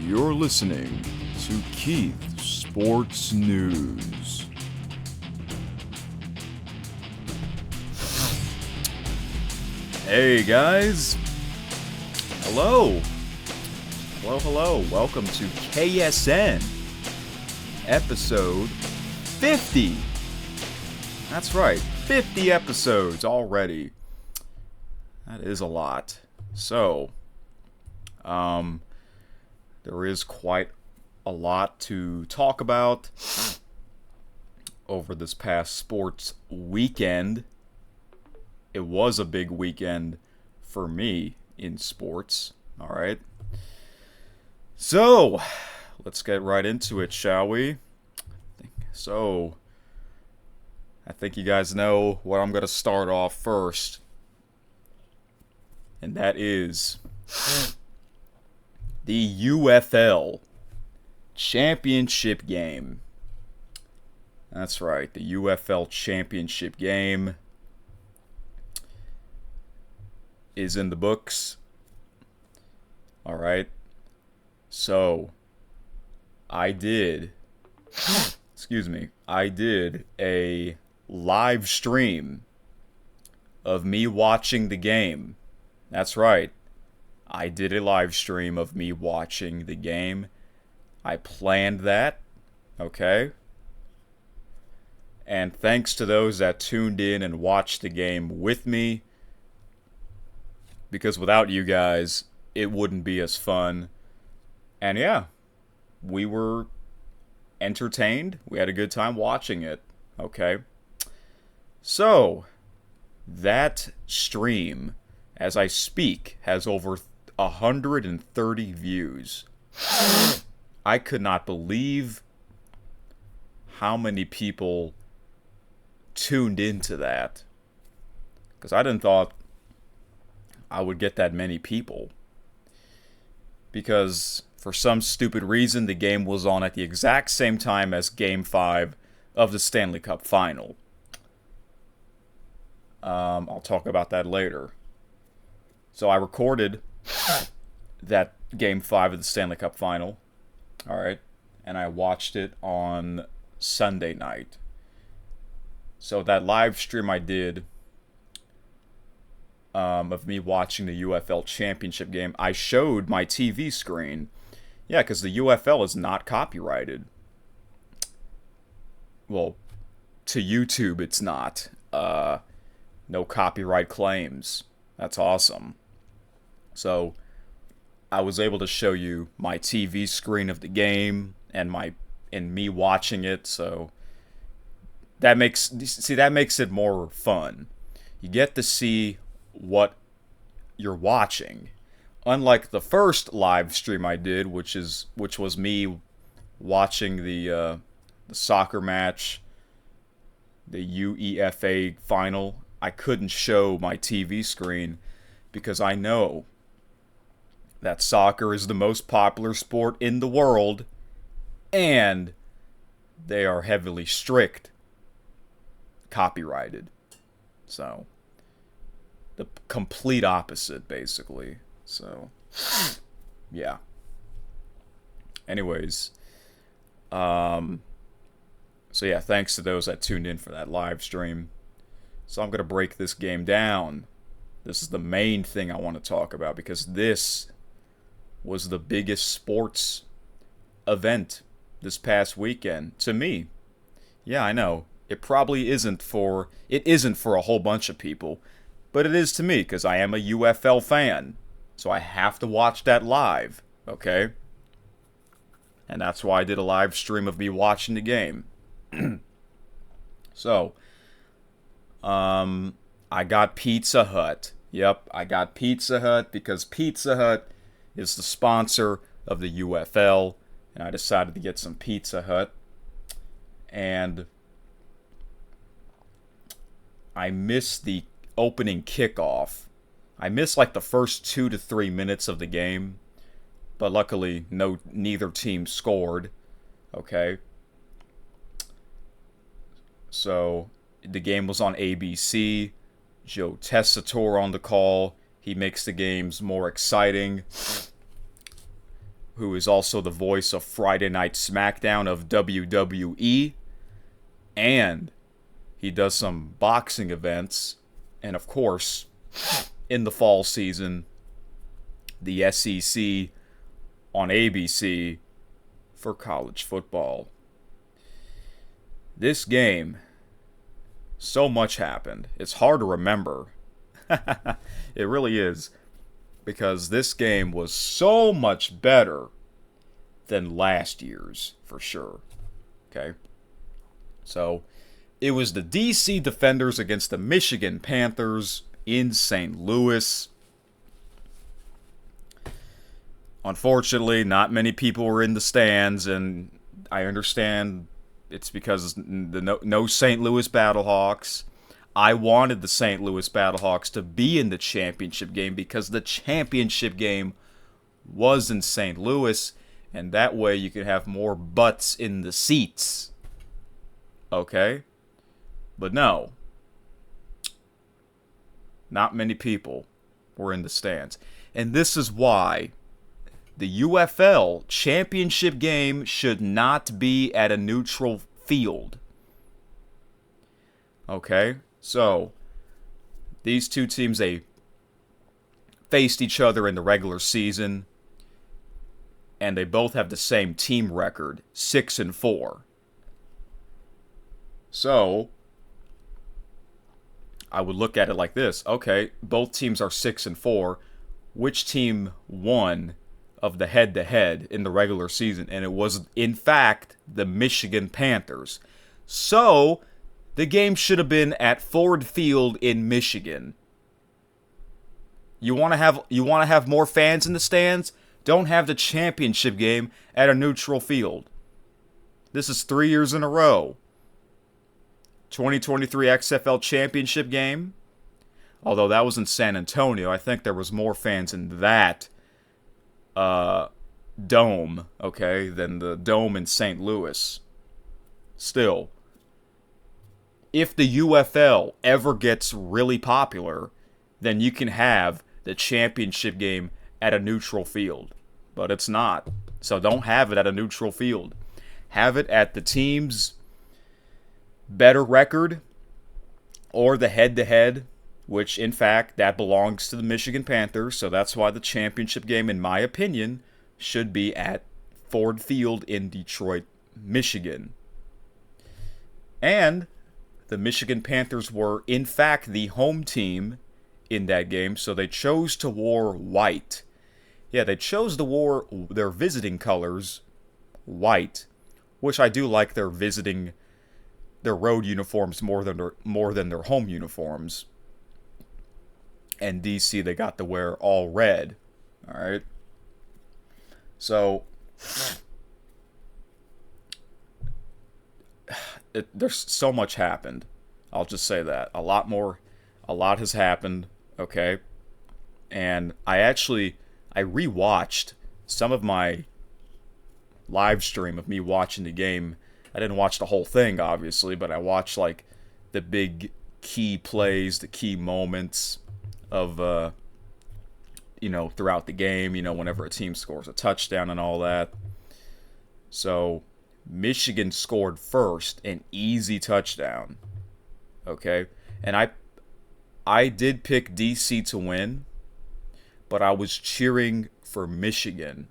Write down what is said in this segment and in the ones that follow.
You're listening to Keith Sports News. Hey guys. Hello. Hello. Welcome to KSN. Episode 50. That's right. 50 episodes already. That is a lot. So, there is quite a lot to talk about over this past sports weekend. It was a big weekend for me in sports. All right. So, let's get right into it, shall we? I think you guys know what I'm going to start off first. And that is the UFL Championship Game. That's right, the UFL Championship Game is in the books. Alright. So, I did a live stream of me watching the game. That's right. I did a live stream of me watching the game. I planned that, okay? And thanks to those that tuned in and watched the game with me, because without you guys, it wouldn't be as fun. And yeah, we were entertained. We had a good time watching it, okay? So, that stream, as I speak, has over 130 views. I could not believe how many people tuned into that. Because I didn't thought I would get that many people. Because for some stupid reason, the game was on at the exact same time as Game 5 of the Stanley Cup Final. I'll talk about that later. So I recorded that Game 5 of the Stanley Cup Final. Alright. And I watched it on Sunday night. So that live stream I did of me watching the UFL Championship Game, I showed my TV screen. Yeah, because the UFL is not copyrighted. Well, to YouTube it's not. No copyright claims. That's awesome. So, I was able to show you my TV screen of the game and me watching it. So that makes it more fun. You get to see what you're watching. Unlike the first live stream I did, which was me watching the soccer match, the UEFA final. I couldn't show my TV screen because I know that soccer is the most popular sport in the world, and they are heavily strict copyrighted. So, the complete opposite, basically. So, yeah. Anyways, so yeah, thanks to those that tuned in for that live stream. So I'm going to break this game down. This is the main thing I want to talk about because this was the biggest sports event this past weekend to me. Yeah, I know. It probably isn't for a whole bunch of people, but it is to me because I am a UFL fan. So I have to watch that live, okay? And that's why I did a live stream of me watching the game. So, I got Pizza Hut. Yep, I got Pizza Hut because Pizza Hut is the sponsor of the UFL, and I decided to get some Pizza Hut. And I missed the opening kickoff. I missed like the first 2 to 3 minutes of the game, but luckily neither team scored. Okay. So the game was on ABC. Joe Tessitore on the call. He makes the games more exciting. who is also the voice of Friday Night SmackDown of WWE. And he does some boxing events. And of course, in the fall season, the SEC on ABC for college football. This game, so much happened. It's hard to remember. It really is. Because this game was so much better than last year's, for sure. Okay? So, it was the DC Defenders against the Michigan Panthers in St. Louis. Unfortunately, not many people were in the stands, and I understand it's because no St. Louis Battlehawks. I wanted the St. Louis Battlehawks to be in the championship game because the championship game was in St. Louis, and that way you could have more butts in the seats. Okay? But no. Not many people were in the stands. And this is why the UFL championship game should not be at a neutral field. Okay? So, these two teams, they faced each other in the regular season, and they both have the same team record, 6-4. So, I would look at it like this. Okay, both teams are 6-4. Which team won of the head-to-head in the regular season? And it was, in fact, the Michigan Panthers. So, the game should have been at Ford Field in Michigan. You want to have more fans in the stands? Don't have the championship game at a neutral field. This is 3 years in a row. 2023 XFL championship game. Although that was in San Antonio, I think there was more fans in that dome, okay, than the dome in St. Louis. Still, if the UFL ever gets really popular, then you can have the championship game at a neutral field. But it's not. So don't have it at a neutral field. Have it at the team's better record or the head-to-head, which, in fact, that belongs to the Michigan Panthers. So that's why the championship game, in my opinion, should be at Ford Field in Detroit, Michigan. And the Michigan Panthers were, in fact, the home team in that game, so they chose to wear white. Yeah, they chose to wear their visiting colors white, which I do like their road uniforms more than their home uniforms. And DC, they got to wear all red. All right. So there's so much happened. I'll just say that. A lot has happened, okay? And I rewatched some of my live stream of me watching the game. I didn't watch the whole thing, obviously, but I watched, like, the big key plays, the key moments of, throughout the game, whenever a team scores a touchdown and all that. So, Michigan scored first, an easy touchdown. Okay? And I did pick DC to win, but I was cheering for Michigan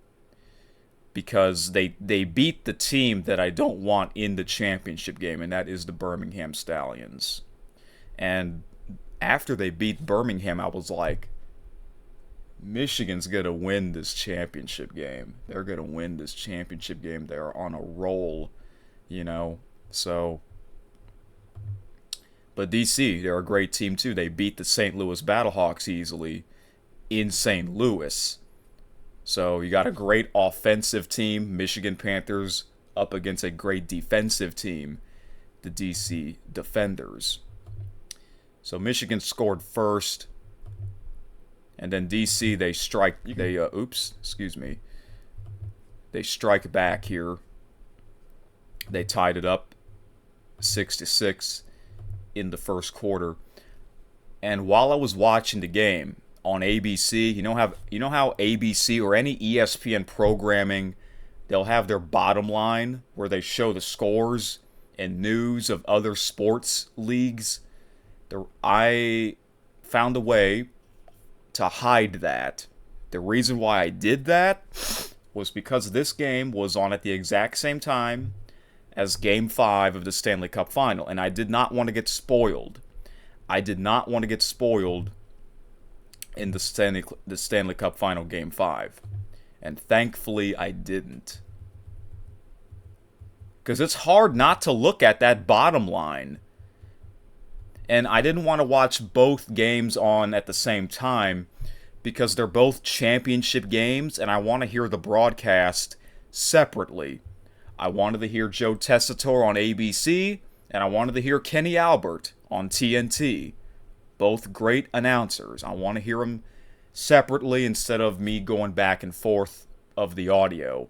because they beat the team that I don't want in the championship game, and that is the Birmingham Stallions. And after they beat Birmingham, I was like, Michigan's going to win this championship game. They're going to win this championship game. They're on a roll, So, but DC, they're a great team too. They beat the St. Louis Battlehawks easily in St. Louis. So you got a great offensive team, Michigan Panthers, up against a great defensive team, the DC Defenders. So Michigan scored first. And then DC, they strike back here. They tied it up 6-6 in the first quarter. And while I was watching the game, on ABC. You know how ABC or any ESPN programming, they'll have their bottom line where they show the scores and news of other sports leagues. I found a way to hide that. The reason why I did that was because this game was on at the exact same time as Game 5 of the Stanley Cup Final, and I did not want to get spoiled. I did not want to get spoiled in the Stanley Cup Final Game 5. And thankfully, I didn't. Because it's hard not to look at that bottom line. And I didn't want to watch both games on at the same time because they're both championship games, and I want to hear the broadcast separately. I wanted to hear Joe Tessitore on ABC, and I wanted to hear Kenny Albert on TNT. Both great announcers. I want to hear them separately instead of me going back and forth of the audio.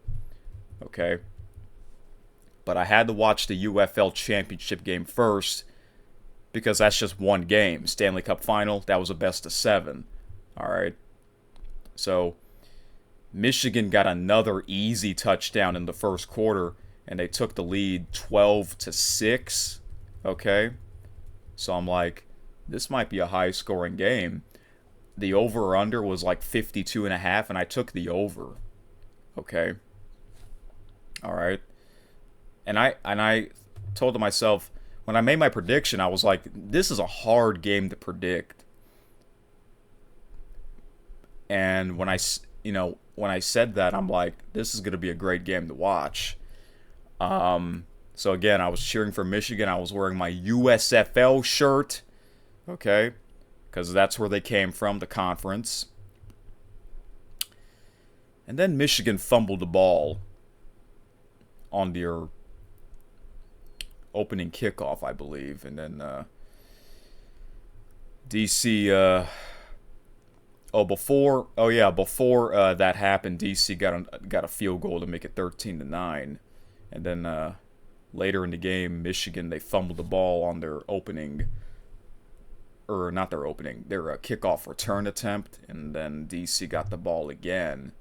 Okay? But I had to watch the UFL championship game first because that's just one game. Stanley Cup Final, that was a best of 7. Alright? So, Michigan got another easy touchdown in the first quarter, and they took the lead 12-6. Okay? So I'm like, this might be a high-scoring game. The over or under was like 52.5, and I took the over. Okay? Alright? And I told to myself, when I made my prediction, I was like, this is a hard game to predict. And when I said that, I'm like, this is going to be a great game to watch. So again, I was cheering for Michigan. I was wearing my USFL shirt, okay, because that's where they came from, the conference. And then Michigan fumbled the ball on their opening kickoff, I believe, and then DC. Before that happened, DC got a field goal to make it 13-9, and then later in the game, Michigan, they fumbled the ball on their kickoff return attempt, and then DC got the ball again.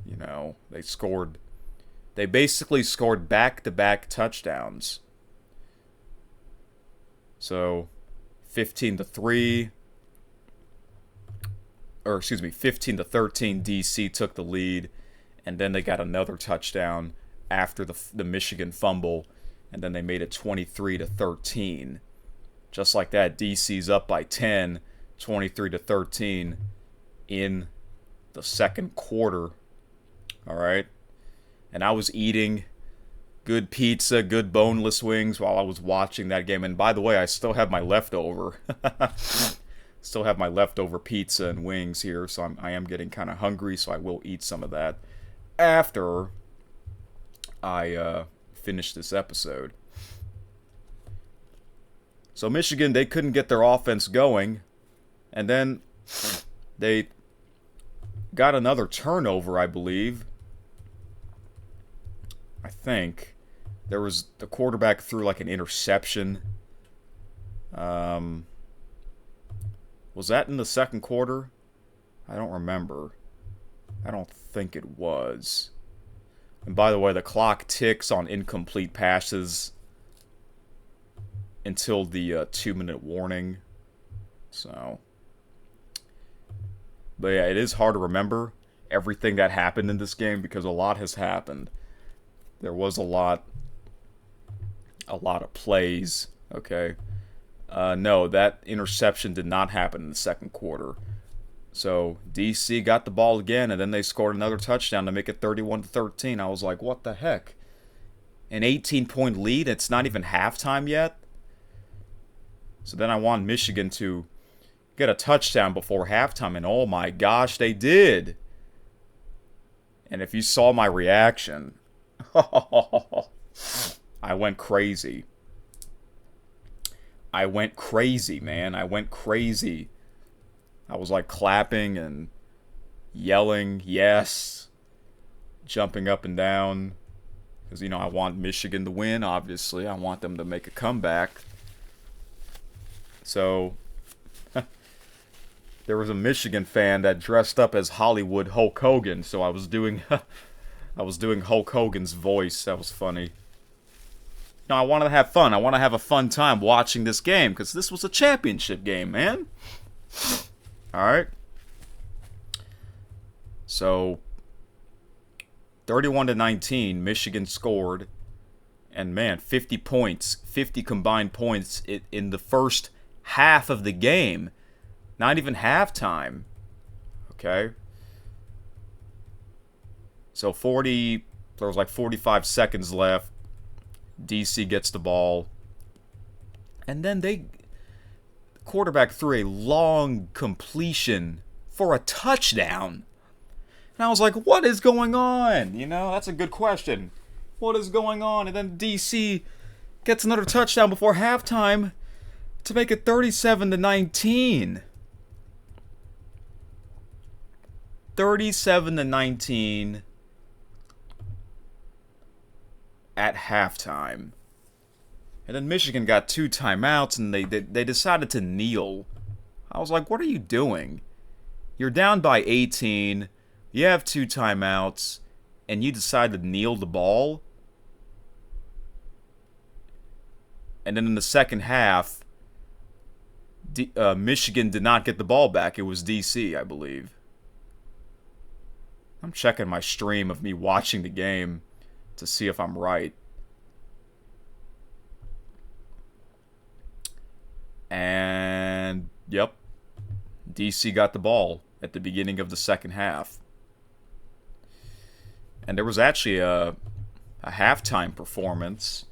You know, they basically scored back-to-back touchdowns. So 15-13, DC took the lead, and then they got another touchdown after the Michigan fumble, and then they made it 23-13. Just like that, DC's up by 10, 23-13 in the second quarter. All right? And I was eating good pizza, good boneless wings while I was watching that game. And by the way, I still have my leftover. Still have my leftover pizza and wings here, so I am getting kind of hungry, so I will eat some of that after I finish this episode. So Michigan, they couldn't get their offense going, and then they got another turnover, I believe. I think the quarterback threw like an interception. Was that in the second quarter? I don't remember. I don't think it was. And by the way, the clock ticks on incomplete passes until the 2-minute warning. So, but yeah, it is hard to remember everything that happened in this game because a lot has happened. There was a lot of plays, okay? No, that interception did not happen in the second quarter. So DC got the ball again, and then they scored another touchdown to make it 31-13. I was like, what the heck? An 18-point lead? It's not even halftime yet? So then I want Michigan to get a touchdown before halftime, and oh my gosh, they did! And if you saw my reaction, I went crazy. I went crazy, man. I went crazy. I was like clapping and yelling, yes, jumping up and down. Because, you know, I want Michigan to win, obviously. I want them to make a comeback. So, there was a Michigan fan that dressed up as Hollywood Hulk Hogan, so I was doing I was doing Hulk Hogan's voice. That was funny. No, I wanted to have fun. I want to have a fun time watching this game because this was a championship game, man. All right. So 31-19, Michigan scored, and man, 50 points, 50 combined points in the first half of the game. Not even halftime. Okay. So there was like 45 seconds left. DC gets the ball. And then the quarterback threw a long completion for a touchdown. And I was like, what is going on? You know, that's a good question. What is going on? And then DC gets another touchdown before halftime to make it 37-19. 37-19 at halftime. And then Michigan got 2 timeouts and they decided to kneel. I was like, what are you doing? You're down by 18, you have 2 timeouts, and you decide to kneel the ball? And then in the second half, Michigan did not get the ball back. It was DC, I believe. I'm checking my stream of me watching the game to see if I'm right. And, yep, DC got the ball at the beginning of the second half. And there was actually a halftime performance.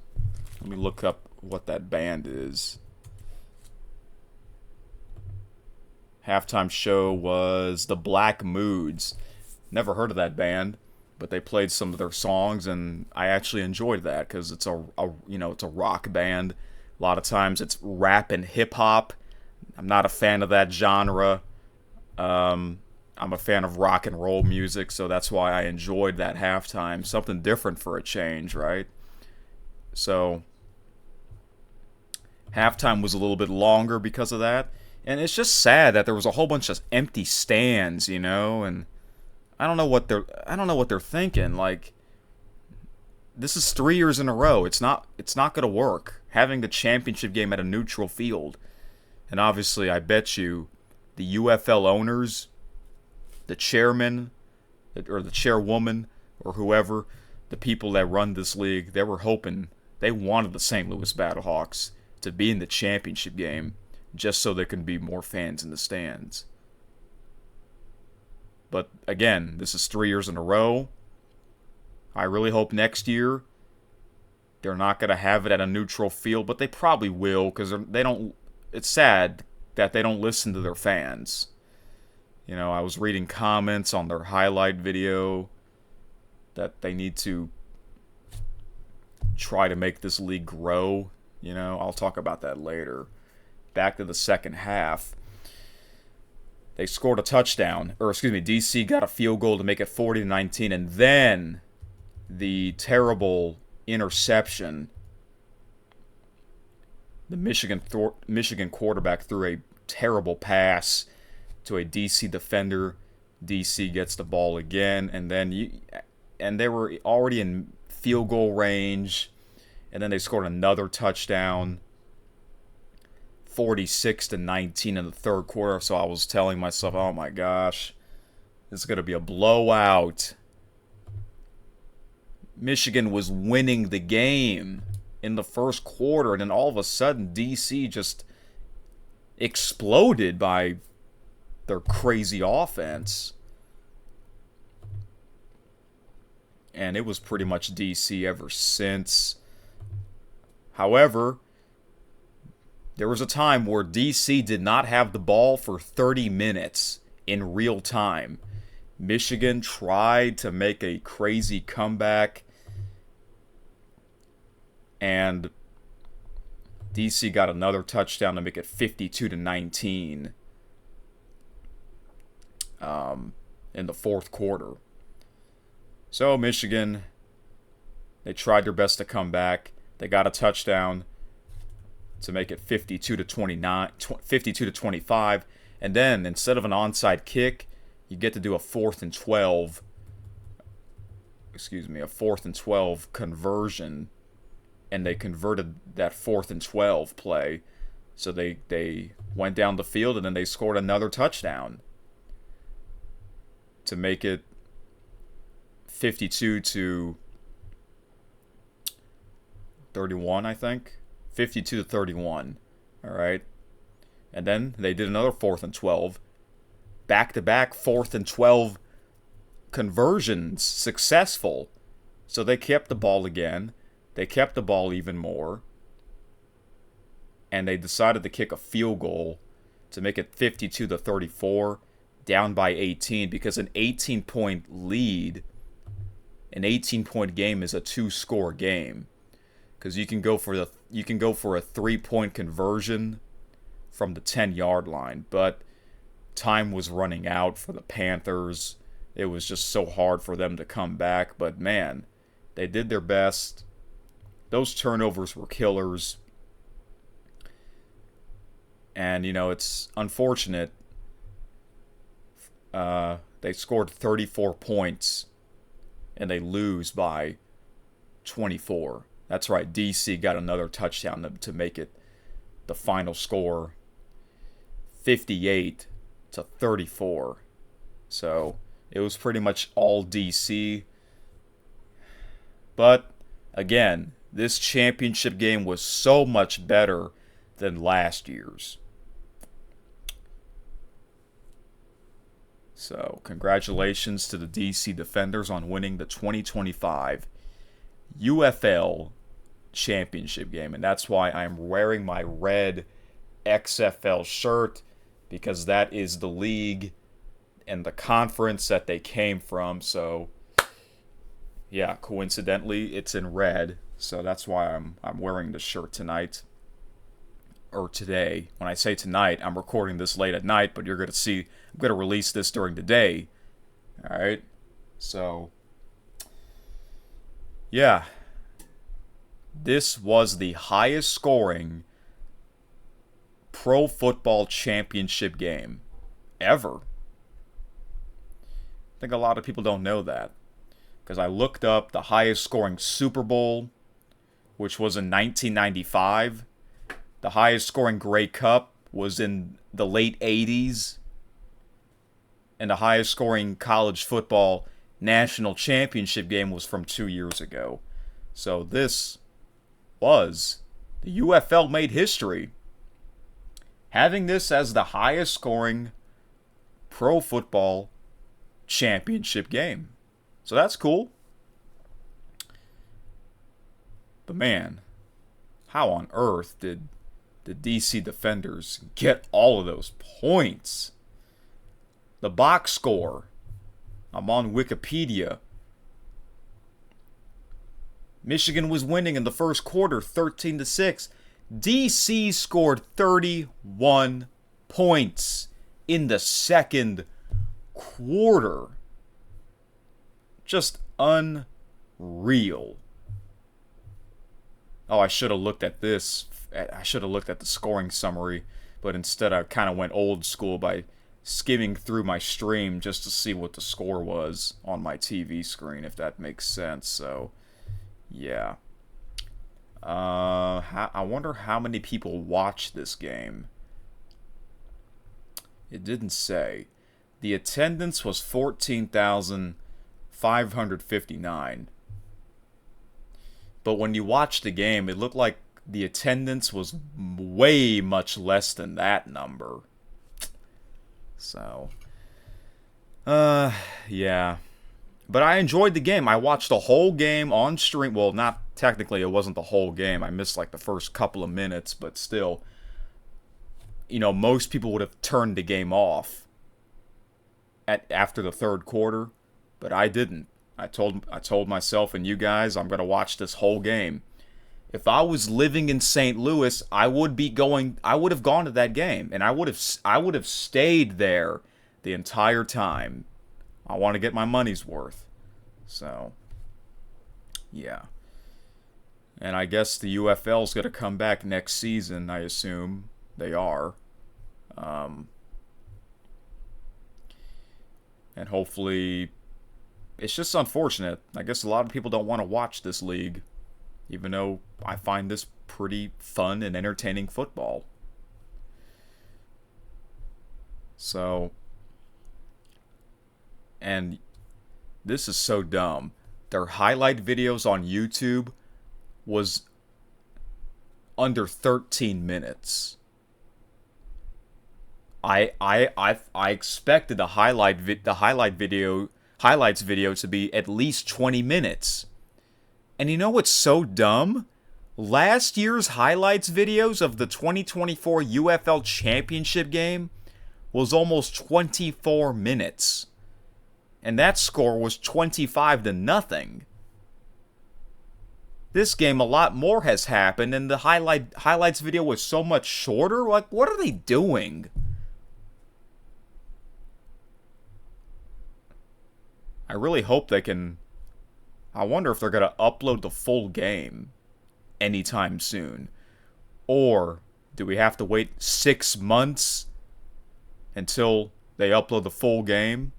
Let me look up what that band is. Halftime show was the Black Moods. Never heard of that band, but they played some of their songs, and I actually enjoyed that because it's it's a rock band. A lot of times it's rap and hip hop. I'm not a fan of that genre. I'm a fan of rock and roll music, so that's why I enjoyed that halftime. Something different for a change, right? So halftime was a little bit longer because of that, and it's just sad that there was a whole bunch of empty stands, you know, and I don't know what they're thinking. Like, this is 3 years in a row. It's not going to work having the championship game at a neutral field. And obviously, I bet you the UFL owners, the chairman or the chairwoman or whoever, the people that run this league, they were hoping, they wanted the St. Louis Battlehawks to be in the championship game just so there can be more fans in the stands. But again, this is 3 years in a row. I really hope next year they're not going to have it at a neutral field, but they probably will because they don't. It's sad that they don't listen to their fans. You know, I was reading comments on their highlight video that they need to try to make this league grow. You know, I'll talk about that later. Back to the second half. They scored a touchdown, DC got a field goal to make it 40-19, and then the terrible interception. The Michigan quarterback threw a terrible pass to a DC defender. DC gets the ball again, and they were already in field goal range, and then they scored another touchdown. 46-19 in the third quarter, so I was telling myself, oh my gosh, this is going to be a blowout. Michigan was winning the game in the first quarter, and then all of a sudden, DC just exploded by their crazy offense. And it was pretty much DC ever since. However, there was a time where DC did not have the ball for 30 minutes in real time. Michigan tried to make a crazy comeback, and DC got another touchdown to make it 52-19 in the fourth quarter. So Michigan, they tried their best to come back. They got a touchdown to make it 52-25, And then instead of an onside kick, you get to do a 4th and 12. A 4th and 12 conversion, and they converted that 4th and 12 play. So they went down the field and then they scored another touchdown to make it 52 to 31, I think. 52 to 31. All right. And then they did another 4th and 12. Back-to-back 4th and 12 conversions successful. So they kept the ball again. They kept the ball even more. And they decided to kick a field goal to make it 52 to 34, down by 18, because an 18-point lead, an 18-point game is a 2-score game. Because you can go for a 3-point conversion from the 10-yard line, but time was running out for the Panthers. It was just so hard for them to come back, but man, they did their best. Those turnovers were killers. And, it's unfortunate. They scored 34 points, and they lose by 24. That's right, DC got another touchdown to make it the final score, 58 to 34. So it was pretty much all DC. But, again, this championship game was so much better than last year's. So, congratulations to the DC Defenders on winning the 2025 UFL championship game. And that's why I'm wearing my red XFL shirt, because that is the league and the conference that they came from. So, yeah, coincidentally, it's in red. So that's why I'm wearing this shirt tonight. Or today. When I say tonight, I'm recording this late at night, but you're going to see, I'm going to release this during the day. Alright? So, yeah. This was the highest scoring pro football championship game ever. I think a lot of people don't know that. Because I looked up the highest scoring Super Bowl, which was in 1995. The highest scoring Grey Cup was in the late 80s. And the highest scoring college football national championship game was from 2 years ago. So this was, the UFL made history, having this as the highest scoring pro football championship game. So that's cool. But man, how on earth did the DC Defenders get all of those points? The box score, I'm on Wikipedia. Michigan was winning in the first quarter, 13-6. DC scored 31 points in the second quarter. Just unreal. Oh, I should have looked at this. I should have looked at the scoring summary, but instead I kind of went old school by skimming through my stream just to see what the score was on my TV screen, if that makes sense. So, yeah. I wonder how many people watched this game. It didn't say. The attendance was 14,559. But when you watched the game, it looked like the attendance was way much less than that number. So, yeah. But I enjoyed the game. I watched the whole game on stream. Well, not technically, it wasn't the whole game. I missed like the first couple of minutes, but still, most people would have turned the game off after the third quarter, but I didn't. I told myself and you guys, I'm going to watch this whole game. If I was living in St. Louis, I would have gone to that game, and I would have stayed there the entire time. I want to get my money's worth. So, yeah. And I guess the UFL is going to come back next season, I assume. They are. And hopefully, it's just unfortunate. I guess a lot of people don't want to watch this league, even though I find this pretty fun and entertaining football. So, and this is so dumb. Their highlight videos on YouTube was under 13 minutes. I expected the highlights video to be at least 20 minutes. And you know what's so dumb? Last year's highlights videos of the 2024 UFL Championship game was almost 24 minutes. And that score was 25-0. This game, a lot more has happened, and the highlights video was so much shorter. Like, what are they doing? I really hope they can. I wonder if they're going to upload the full game anytime soon. Or do we have to wait 6 months until they upload the full game?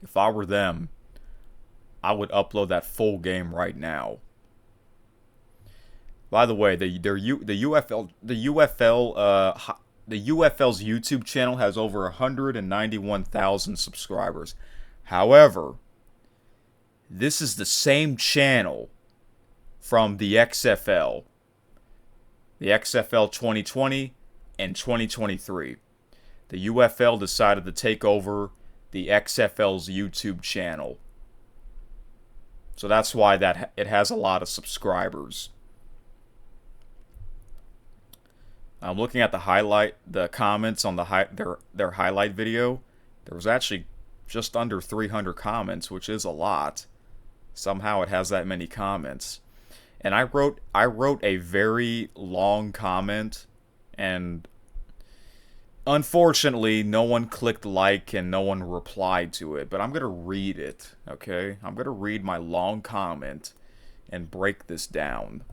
If I were them, I would upload that full game right now. By the way, the UFL's YouTube channel has over 191,000 subscribers. However, this is the same channel from the XFL 2020 and 2023. The UFL decided to take over the XFL's YouTube channel. So that's why it has a lot of subscribers. I'm looking at the comments on their highlight video. There was actually just under 300 comments, which is a lot. Somehow it has that many comments. And I wrote a very long comment, and unfortunately no one clicked like and no one replied to it, but I'm going to read it, okay? I'm going to read my long comment and break this down.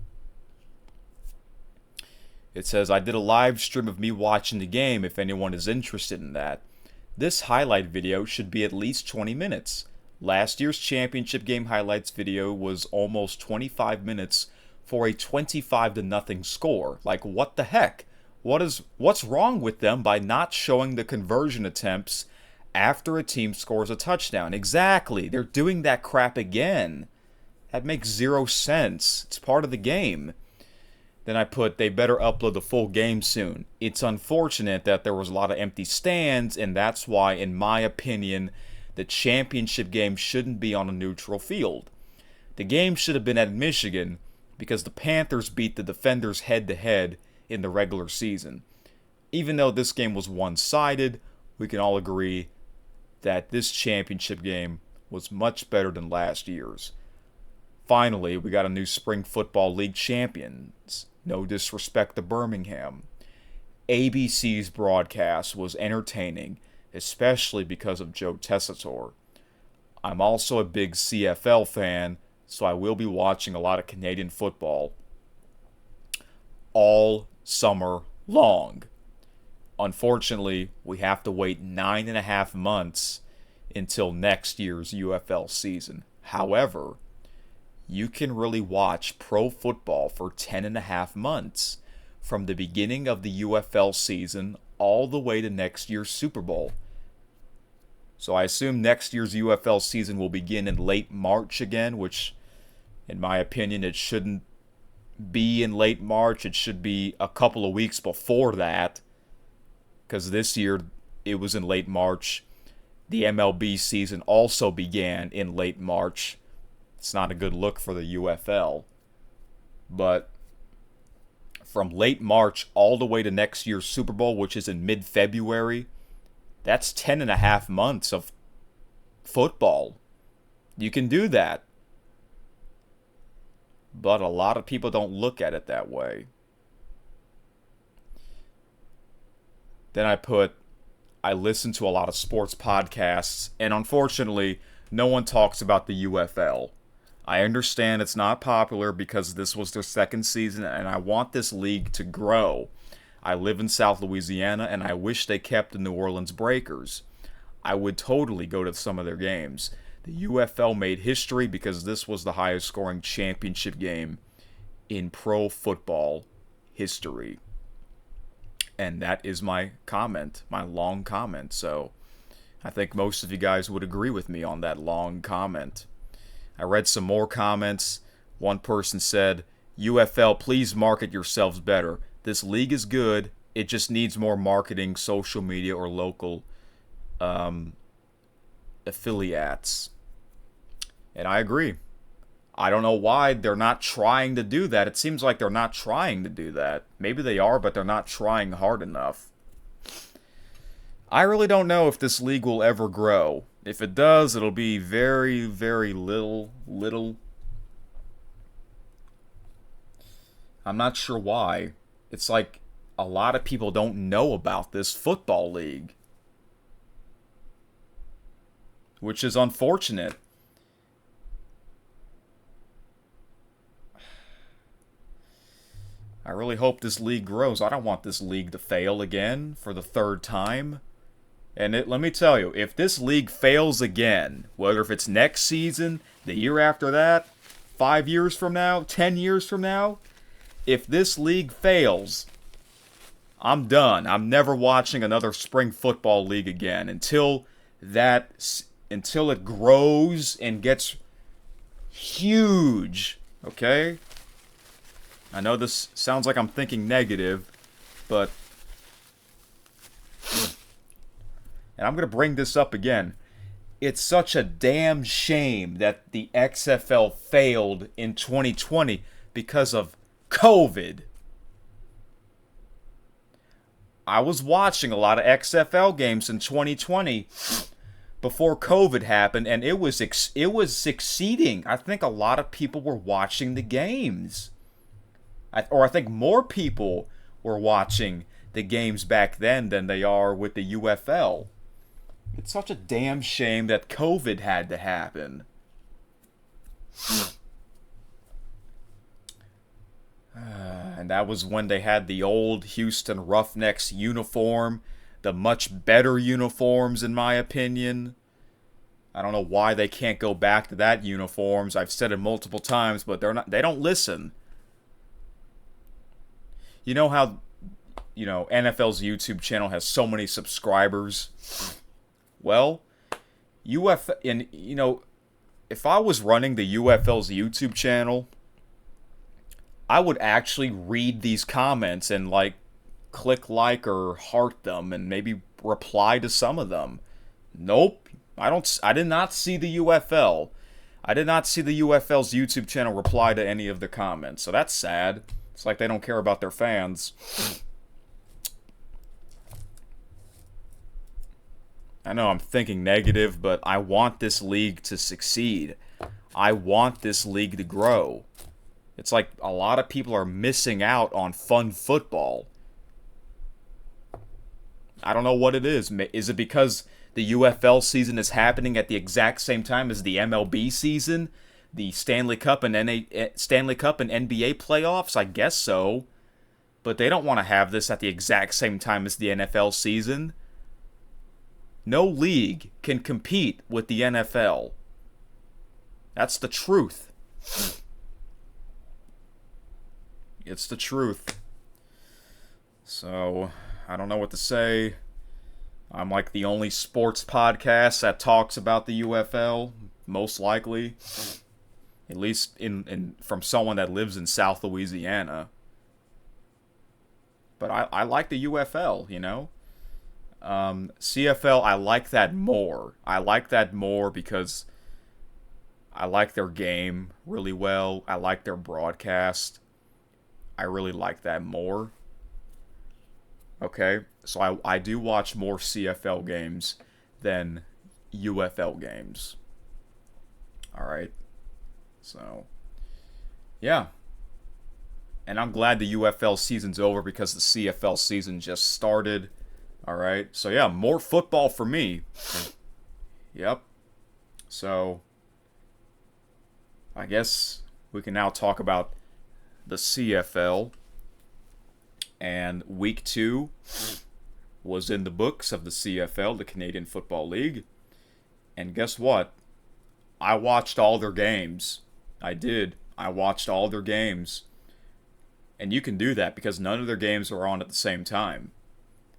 It says, I did a live stream of me watching the game if anyone is interested in that. This highlight video should be at least 20 minutes. Last year's championship game highlights video was almost 25 minutes for a 25-0 score. Like, what the heck? What's wrong with them by not showing the conversion attempts after a team scores a touchdown? Exactly. They're doing that crap again. That makes zero sense. It's part of the game. Then I put, they better upload the full game soon. It's unfortunate that there was a lot of empty stands, and that's why, in my opinion, the championship game shouldn't be on a neutral field. The game should have been at Michigan because the Panthers beat the Defenders head-to-head in the regular season. Even though this game was one-sided, we can all agree that this championship game was much better than last year's. Finally, we got a new Spring Football League champions. No disrespect to Birmingham. ABC's broadcast was entertaining, especially because of Joe Tessitore. I'm also a big CFL fan, so I will be watching a lot of Canadian football all summer long. Unfortunately, we have to wait 9.5 months until next year's UFL season. However, you can really watch pro football for 10.5 months, from the beginning of the UFL season all the way to next year's Super Bowl. So I assume next year's UFL season will begin in late March again, which, in my opinion, it shouldn't be in late March. It should be a couple of weeks before that, because this year it was in late March. The MLB season also began in late March. It's not a good look for the UFL. But from late March all the way to next year's Super Bowl, which is in mid-February, that's 10.5 months of football. You can do that. But a lot of people don't look at it that way. Then I listen to a lot of sports podcasts, and unfortunately, no one talks about the UFL. I understand it's not popular because this was their second season, and I want this league to grow. I live in South Louisiana, and I wish they kept the New Orleans Breakers. I would totally go to some of their games. The UFL made history because this was the highest scoring championship game in pro football history. And that is my comment, my long comment. So I think most of you guys would agree with me on that long comment. I read some more comments. One person said, UFL, please market yourselves better. This league is good. It just needs more marketing, social media, or local affiliates. And I agree. I don't know why they're not trying to do that. It seems like they're not trying to do that. Maybe they are, but they're not trying hard enough. I really don't know if this league will ever grow. If it does, it'll be very, very little. I'm not sure why. It's like a lot of people don't know about this football league, which is unfortunate. I really hope this league grows. I don't want this league to fail again for the third time. And let me tell you, if this league fails again, whether if it's next season, the year after that, 5 years from now, 10 years from now, if this league fails, I'm done. I'm never watching another spring football league again until it grows and gets huge. Okay? I know this sounds like I'm thinking negative, but and I'm going to bring this up again. It's such a damn shame that the XFL failed in 2020 because of COVID. I was watching a lot of XFL games in 2020 before COVID happened, and it was succeeding. I think a lot of people were watching the games. I think more people were watching the games back then than they are with the UFL. It's such a damn shame that COVID had to happen. And that was when they had the old Houston Roughnecks uniform, the much better uniforms in my opinion. I don't know why they can't go back to that uniforms. I've said it multiple times, but they don't listen. You know how, NFL's YouTube channel has so many subscribers? Well, if I was running the UFL's YouTube channel, I would actually read these comments and click like or heart them and maybe reply to some of them. Nope. I did not see the UFL. I did not see the UFL's YouTube channel reply to any of the comments. So that's sad. It's like they don't care about their fans. I know I'm thinking negative, but I want this league to succeed. I want this league to grow. It's like a lot of people are missing out on fun football. I don't know what it is. Is it because the UFL season is happening at the exact same time as the MLB season? The Stanley Cup and NBA playoffs? I guess so. But they don't want to have this at the exact same time as the NFL season. No league can compete with the NFL. That's the truth. It's the truth. So, I don't know what to say. I'm like the only sports podcast that talks about the UFL, most likely. At least from someone that lives in South Louisiana. But I like the UFL, CFL, I like that more. I like that more because I like their game really well. I like their broadcast. I really like that more. Okay, so I do watch more CFL games than UFL games. Alright. So, yeah. And I'm glad the UFL season's over because the CFL season just started. Alright, so yeah, more football for me. Yep. So, I guess we can now talk about the CFL. And week 2 was in the books of the CFL, the Canadian Football League. And guess what? I watched all their games. I did. I watched all their games. And you can do that because none of their games were on at the same time.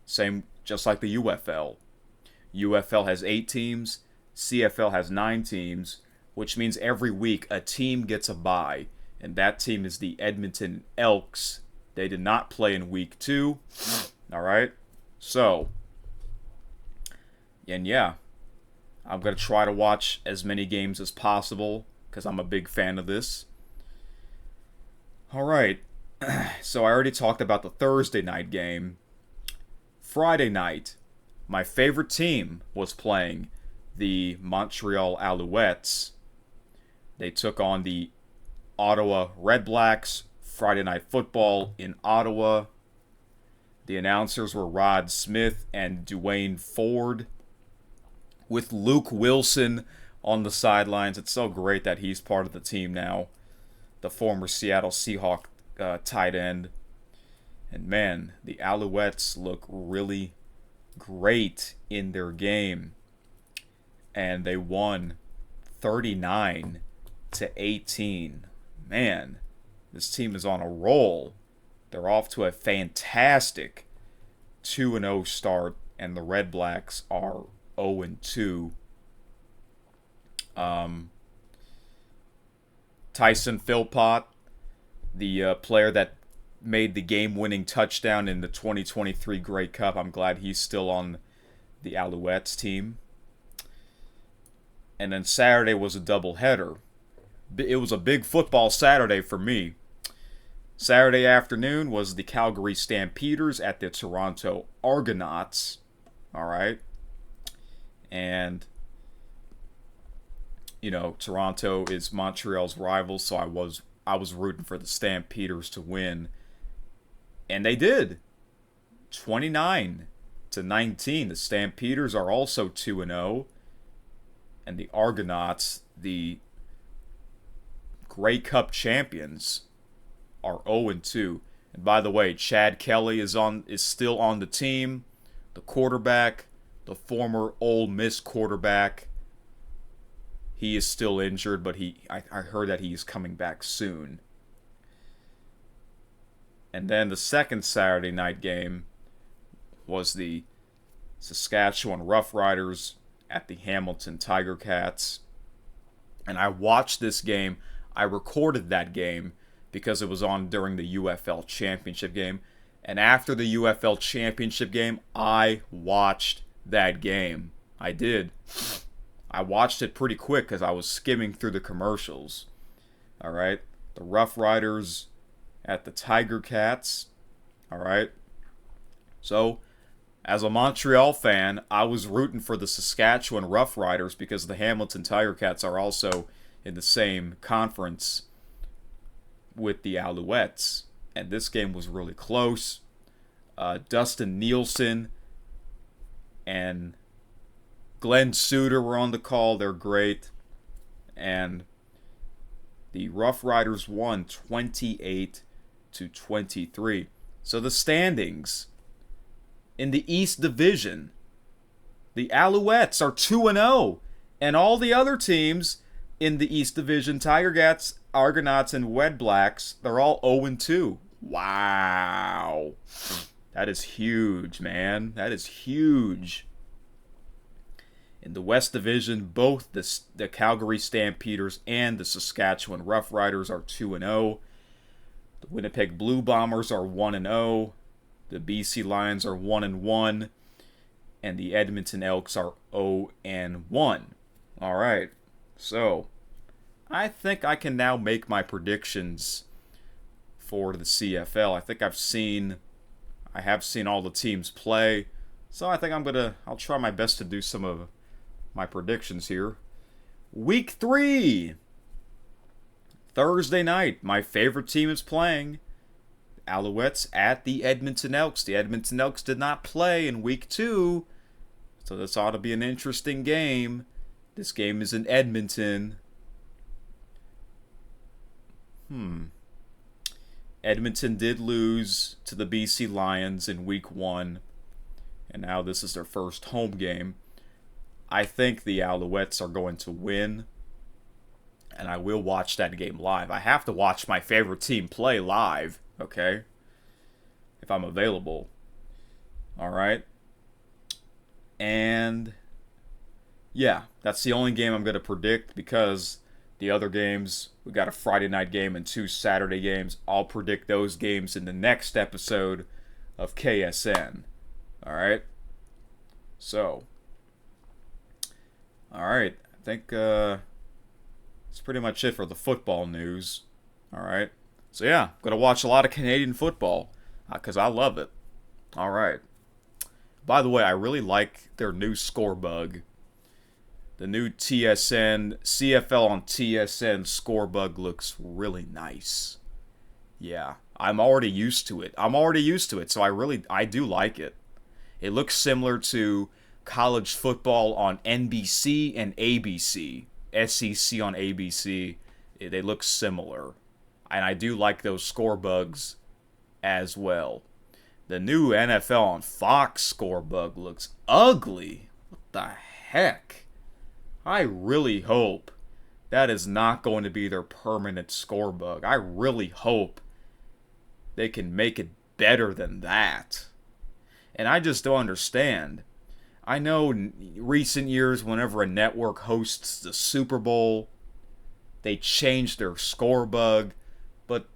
Same, just like the UFL. UFL has 8 teams. CFL has 9 teams, which means every week a team gets a bye. And that team is the Edmonton Elks. They did not play in week 2. Alright? So, and yeah, I'm going to try to watch as many games as possible because I'm a big fan of this. Alright, so I already talked about the Thursday night game. Friday night, my favorite team was playing, the Montreal Alouettes. They took on the Ottawa Redblacks. Friday Night Football in Ottawa. The announcers were Rod Smith and Dwayne Ford, with Luke Wilson on the sidelines. It's so great that he's part of the team now, the former Seattle Seahawk tight end. And man, the Alouettes look really great in their game. And they won 39-18. Man, this team is on a roll. They're off to a fantastic 2-0 start, and the Red Blacks are 0-2. Tyson Philpott, the player that made the game-winning touchdown in the 2023 Grey Cup, I'm glad he's still on the Alouettes team. And then Saturday was a doubleheader. It was a big football Saturday for me. Saturday afternoon was the Calgary Stampeders at the Toronto Argonauts. Alright. And, you know, Toronto is Montreal's rival, so I was rooting for the Stampeders to win. And they did. 29-19. The Stampeders are also 2-0. And the Argonauts, the Grey Cup champions, are 0-2. And by the way, Chad Kelly is still on the team. The quarterback, the former Ole Miss quarterback, he is still injured, but I heard that he is coming back soon. And then the second Saturday night game was the Saskatchewan Roughriders at the Hamilton Tiger Cats. And I watched this game. I recorded that game because it was on during the UFL Championship game. And after the UFL Championship game, I watched that game. I did. I watched it pretty quick because I was skimming through the commercials. Alright? The Rough Riders at the Tiger Cats. Alright? So, as a Montreal fan, I was rooting for the Saskatchewan Rough Riders because the Hamilton Tiger Cats are also in the same conference with the Alouettes. And this game was really close. Dustin Nielsen and Glenn Suter were on the call. They're great. And the Rough Riders won 28-23. So the standings in the East Division, the Alouettes are 2-0. And all the other teams in the East Division, Tiger Cats, Argonauts, and Red Blacks, they're all 0-2. Wow. That is huge, man. That is huge. In the West Division, both the Calgary Stampeders and the Saskatchewan Roughriders are 2-0. The Winnipeg Blue Bombers are 1-0. The BC Lions are 1-1. And the Edmonton Elks are 0-1. All right. So, I think I can now make my predictions for the CFL. I think I have seen all the teams play. So I think I'll try my best to do some of my predictions here. Week 3. Thursday night, my favorite team is playing. Alouettes at the Edmonton Elks. The Edmonton Elks did not play in Week 2, so this ought to be an interesting game. This game is in Edmonton. Edmonton did lose to the BC Lions in Week 1. and now this is their first home game. I think the Alouettes are going to win, and I will watch that game live. I have to watch my favorite team play live, okay? If I'm available. All right? And yeah, that's the only game I'm going to predict, because the other games, we got a Friday night game and 2 Saturday games. I'll predict those games in the next episode of KSN. All right? So, all right, I think that's pretty much it for the football news. All right? So yeah, I'm going to watch a lot of Canadian football because I love it. All right. By the way, I really like their new score bug. The new TSN, CFL on TSN score bug looks really nice. Yeah, I'm already used to it. So I do like it. It looks similar to college football on NBC and ABC. SEC on ABC. They look similar. And I do like those score bugs as well. The new NFL on Fox score bug looks ugly. What the heck? I really hope that is not going to be their permanent score bug. I really hope they can make it better than that. And I just don't understand. I know in recent years, whenever a network hosts the Super Bowl, they change their score bug. But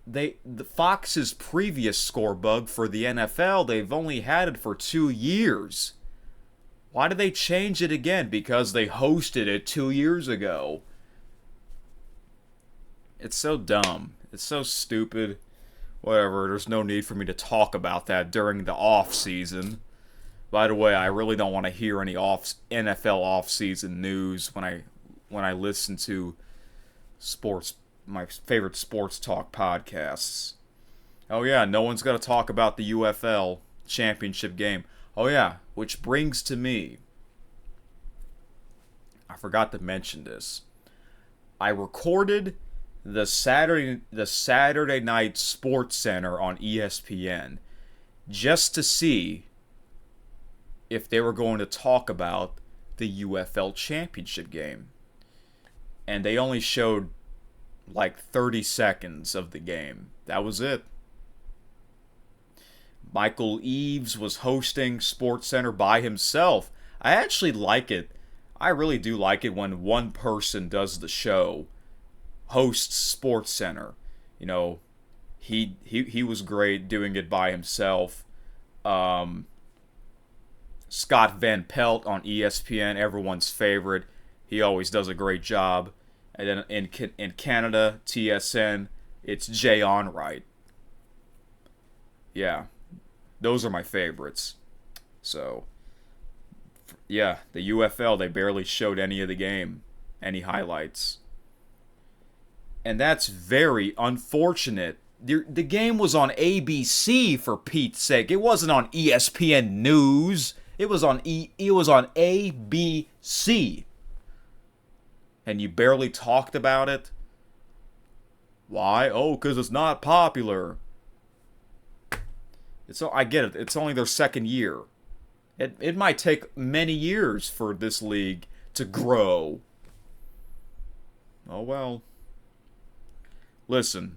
the Fox's previous score bug for the NFL, they've only had it for 2 years. Why did they change it again? Because they hosted it 2 years ago. It's so dumb. It's so stupid. Whatever, there's no need for me to talk about that during the off season. By the way, I really don't want to hear any NFL off-season news when I listen to sports, my favorite sports talk podcasts. Oh yeah, no one's going to talk about the UFL championship game. Oh yeah, which brings to me, I forgot to mention this. I recorded the Saturday night Sports Center on ESPN just to see if they were going to talk about the UFL championship game. And they only showed like 30 seconds of the game. That was it. Michael Eaves was hosting SportsCenter by himself. I actually like it. I really do like it when one person does the show, hosts SportsCenter. You know, he was great doing it by himself. Scott Van Pelt on ESPN, everyone's favorite. He always does a great job. And then in Canada, TSN, it's Jay Onright. Yeah, those are my favorites. So, yeah, the UFL, they barely showed any of the game, any highlights. And that's very unfortunate. The game was on ABC, for Pete's sake. It wasn't on ESPN News. It was on ABC. And you barely talked about it? Why? Oh, because it's not popular. I get it. It's only their second year. It might take many years for this league to grow. Oh well. Listen.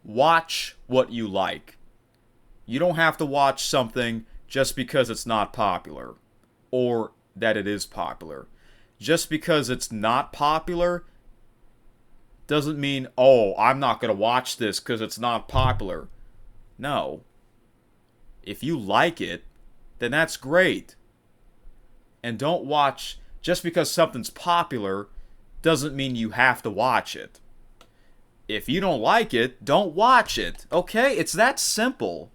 Watch what you like. You don't have to watch something just because it's not popular, or that it is popular. Just because it's not popular doesn't mean, oh, I'm not going to watch this because it's not popular. No. If you like it, then that's great. And don't watch, just because something's popular doesn't mean you have to watch it. If you don't like it, don't watch it. Okay? It's that simple.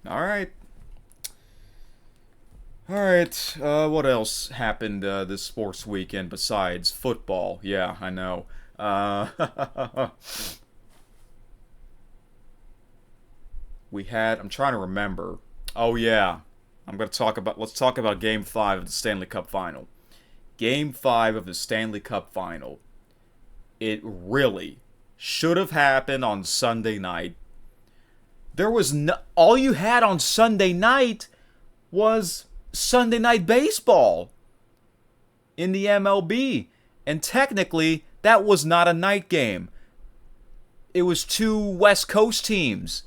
Alright. What else happened this sports weekend besides football? Yeah, I know. I'm trying to remember. Oh yeah. Let's talk about Game 5 of the Stanley Cup Final. Game 5 of the Stanley Cup Final. It really should have happened on Sunday night. there was no, all you had on Sunday night was Sunday Night Baseball in the MLB. And technically, that was not a night game. It was two West Coast teams.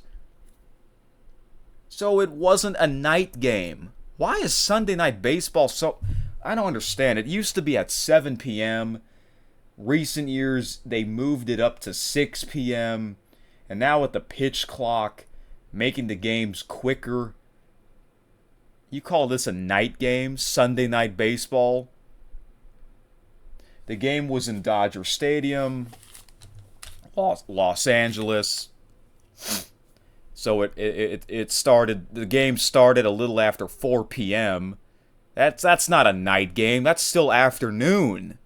So it wasn't a night game. Why is Sunday Night Baseball so... I don't understand. It used to be at 7 p.m. Recent years, they moved it up to 6 p.m. And now with the pitch clock, making the games quicker. You call this a night game? Sunday Night Baseball? The game was in Dodger Stadium, Los Angeles. So it started. The game started a little after 4 p.m. That's not a night game. That's still afternoon.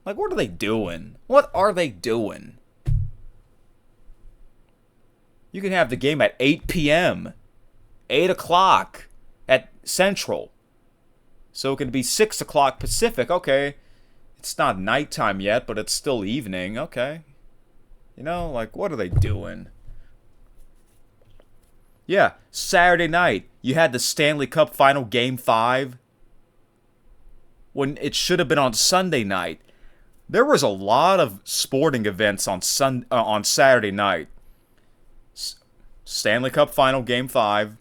Like, what are they doing? What are they doing? You can have the game at 8 p.m. 8 o'clock at Central. So it can be 6 o'clock Pacific. Okay. It's not nighttime yet, but it's still evening. Okay. You know, like, what are they doing? Yeah, Saturday night, you had the Stanley Cup Final Game 5 when it should have been on Sunday night. There was a lot of sporting events on Saturday night. Stanley Cup Final Game 5.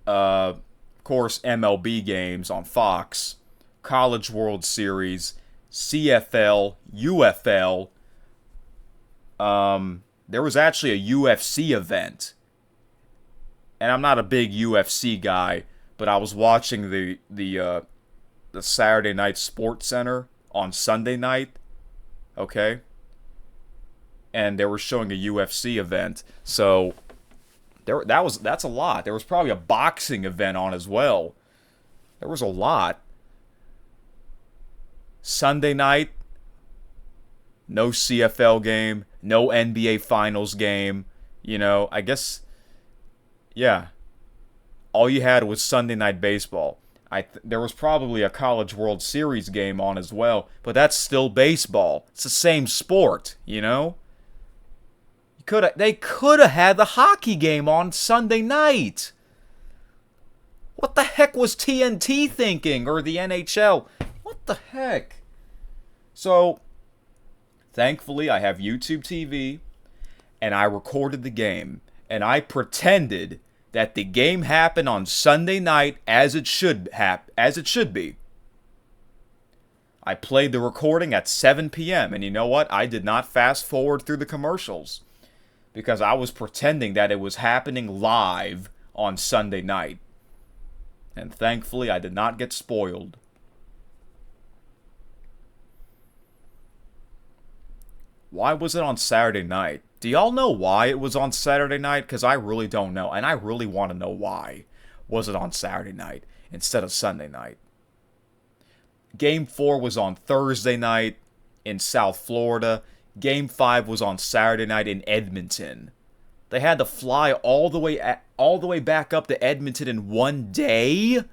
Of course, MLB games on Fox. College World Series. CFL. UFL. There was actually a UFC event. And I'm not a big UFC guy, but I was watching the Saturday Night Sports Center on Sunday night. Okay? And they were showing a UFC event. So that's a lot. There was probably a boxing event on as well. There was a lot. Sunday night, no CFL game, no NBA Finals game. You know, I guess, yeah. All you had was Sunday Night Baseball. There was probably a College World Series game on as well, but that's still baseball. It's the same sport, you know? They could have had the hockey game on Sunday night. What the heck was TNT thinking, or the NHL? What the heck? So, thankfully, I have YouTube TV, and I recorded the game, and I pretended that the game happened on Sunday night as it should be. I played the recording at 7 p.m., and you know what? I did not fast forward through the commercials because I was pretending that it was happening live on Sunday night. And thankfully, I did not get spoiled. Why was it on Saturday night? Do y'all know why it was on Saturday night? Because I really don't know, and I really want to know why was it on Saturday night instead of Sunday night. Game 4 was on Thursday night in South Florida. Game 5 was on Saturday night in Edmonton. They had to fly all the way back up to Edmonton in one day?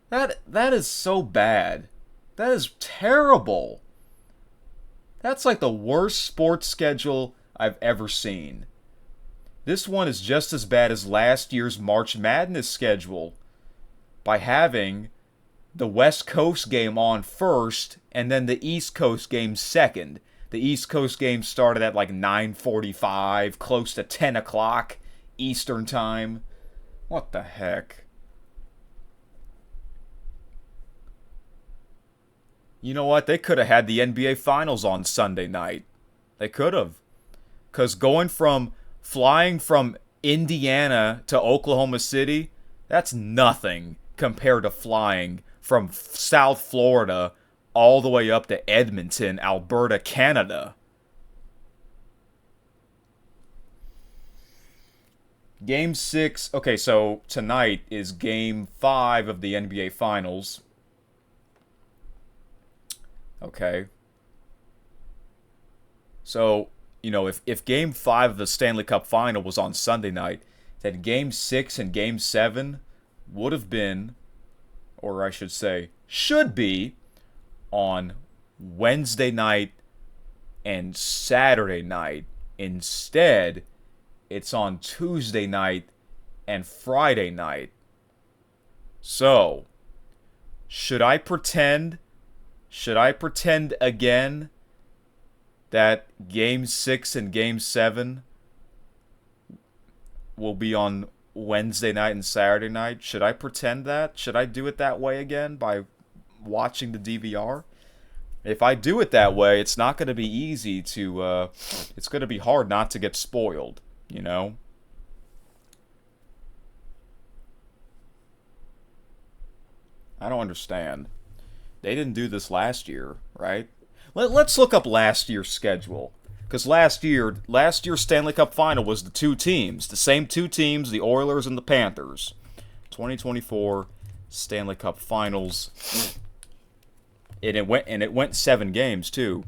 That is so bad. That is terrible. That's like the worst sports schedule I've ever seen. This one is just as bad as last year's March Madness schedule by having the West Coast game on first and then the East Coast game second. The East Coast game started at like 9:45, close to 10 o'clock Eastern time. What the heck? You know what? They could have had the NBA Finals on Sunday night. They could have. Because flying from Indiana to Oklahoma City, that's nothing compared to flying from South Florida all the way up to Edmonton, Alberta, Canada. Game 6. Okay, so tonight is Game 5 of the NBA Finals. Okay. So, you know, if Game 5 of the Stanley Cup Final was on Sunday night, then Game 6 and Game 7 would have been, or I should say, should be, on Wednesday night and Saturday night. Instead, it's on Tuesday night and Friday night. So, should I pretend? Should I pretend again that Game 6 and Game 7 will be on Wednesday night and Saturday night? Should I pretend that? Should I do it that way again by watching the DVR? If I do it that way, it's not going to be easy to, it's going to be hard not to get spoiled, you know? I don't understand. They didn't do this last year, right? Let's look up last year's schedule. Because last year's Stanley Cup Final was the two teams. The same two teams, the Oilers and the Panthers. 2024 Stanley Cup Finals. And it went 7 games, too.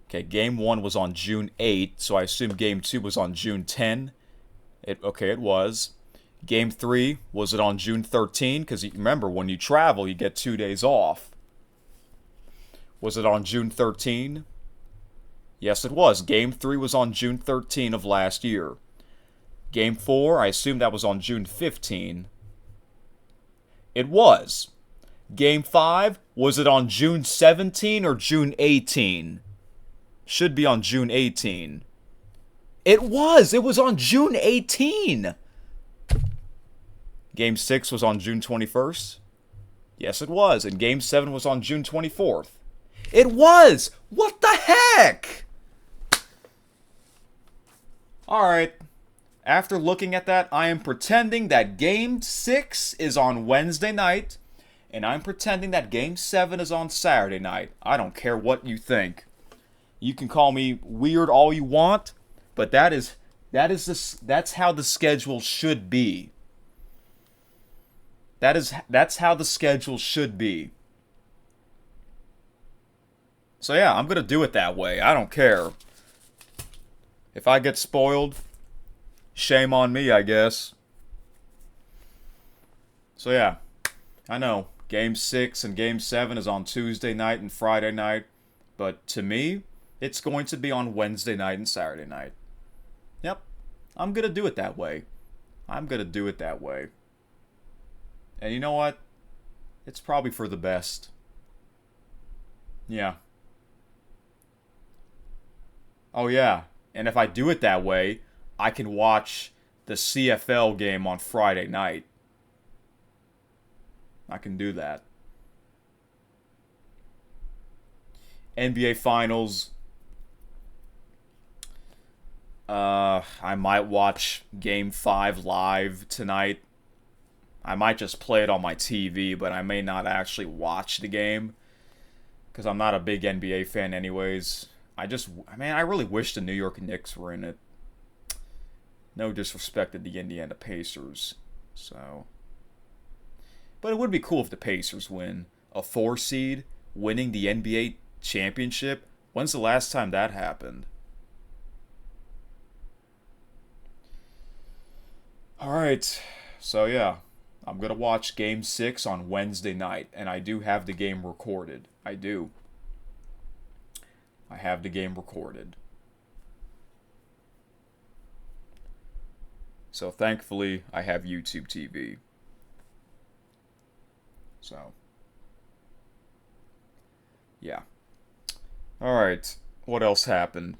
Okay, Game 1 was on June 8, so I assume Game 2 was on June 10. It was. Game 3, was it on June 13? Because remember, when you travel, you get 2 days off. Was it on June 13? Yes, it was. Game 3 was on June 13 of last year. Game 4, I assume that was on June 15. It was. Game 5, was it on June 17 or June 18? Should be on June 18. It was! It was on June 18! Game 6 was on June 21st? Yes, it was. And Game 7 was on June 24th. It was! What the heck? Alright. After looking at that, I am pretending that Game 6 is on Wednesday night, and I'm pretending that Game 7 is on Saturday night. I don't care what you think. You can call me weird all you want, but that's how the schedule should be. That's how the schedule should be. So yeah, I'm gonna do it that way. I don't care. If I get spoiled, shame on me, I guess. So yeah, I know Game 6 and Game 7 is on Tuesday night and Friday night, but to me, it's going to be on Wednesday night and Saturday night. Yep, I'm gonna do it that way. I'm gonna do it that way. And you know what? It's probably for the best. Yeah. Oh yeah, and if I do it that way, I can watch the CFL game on Friday night. I can do that. NBA Finals. I might watch Game 5 live tonight. I might just play it on my TV, but I may not actually watch the game. Because I'm not a big NBA fan anyways. I really wish the New York Knicks were in it. No disrespect to the Indiana Pacers. So. But it would be cool if the Pacers win. A 4 seed winning the NBA championship. When's the last time that happened? Alright. So yeah. I'm going to watch Game 6 on Wednesday night. And I do have the game recorded. I do. I have the game recorded. So thankfully, I have YouTube TV. So. Yeah. Alright. What else happened?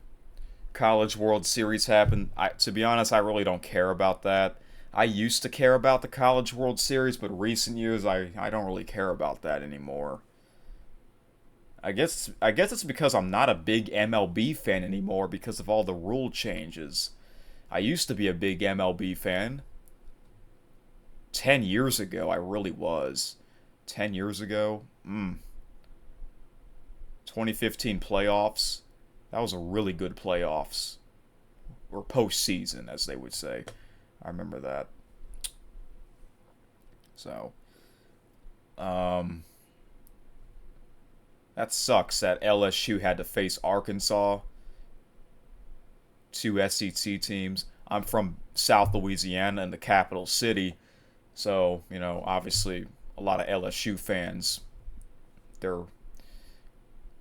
College World Series happened. To be honest, I really don't care about that. I used to care about the College World Series, but recent years I don't really care about that anymore. I guess it's because I'm not a big MLB fan anymore because of all the rule changes. I used to be a big MLB fan. 10 years ago, I really was. 10 years ago? 2015 playoffs. That was a really good playoffs. Or postseason, as they would say. I remember that. So, that sucks that LSU had to face Arkansas. 2 SEC teams. I'm from South Louisiana in the capital city. So, obviously a lot of LSU fans, they're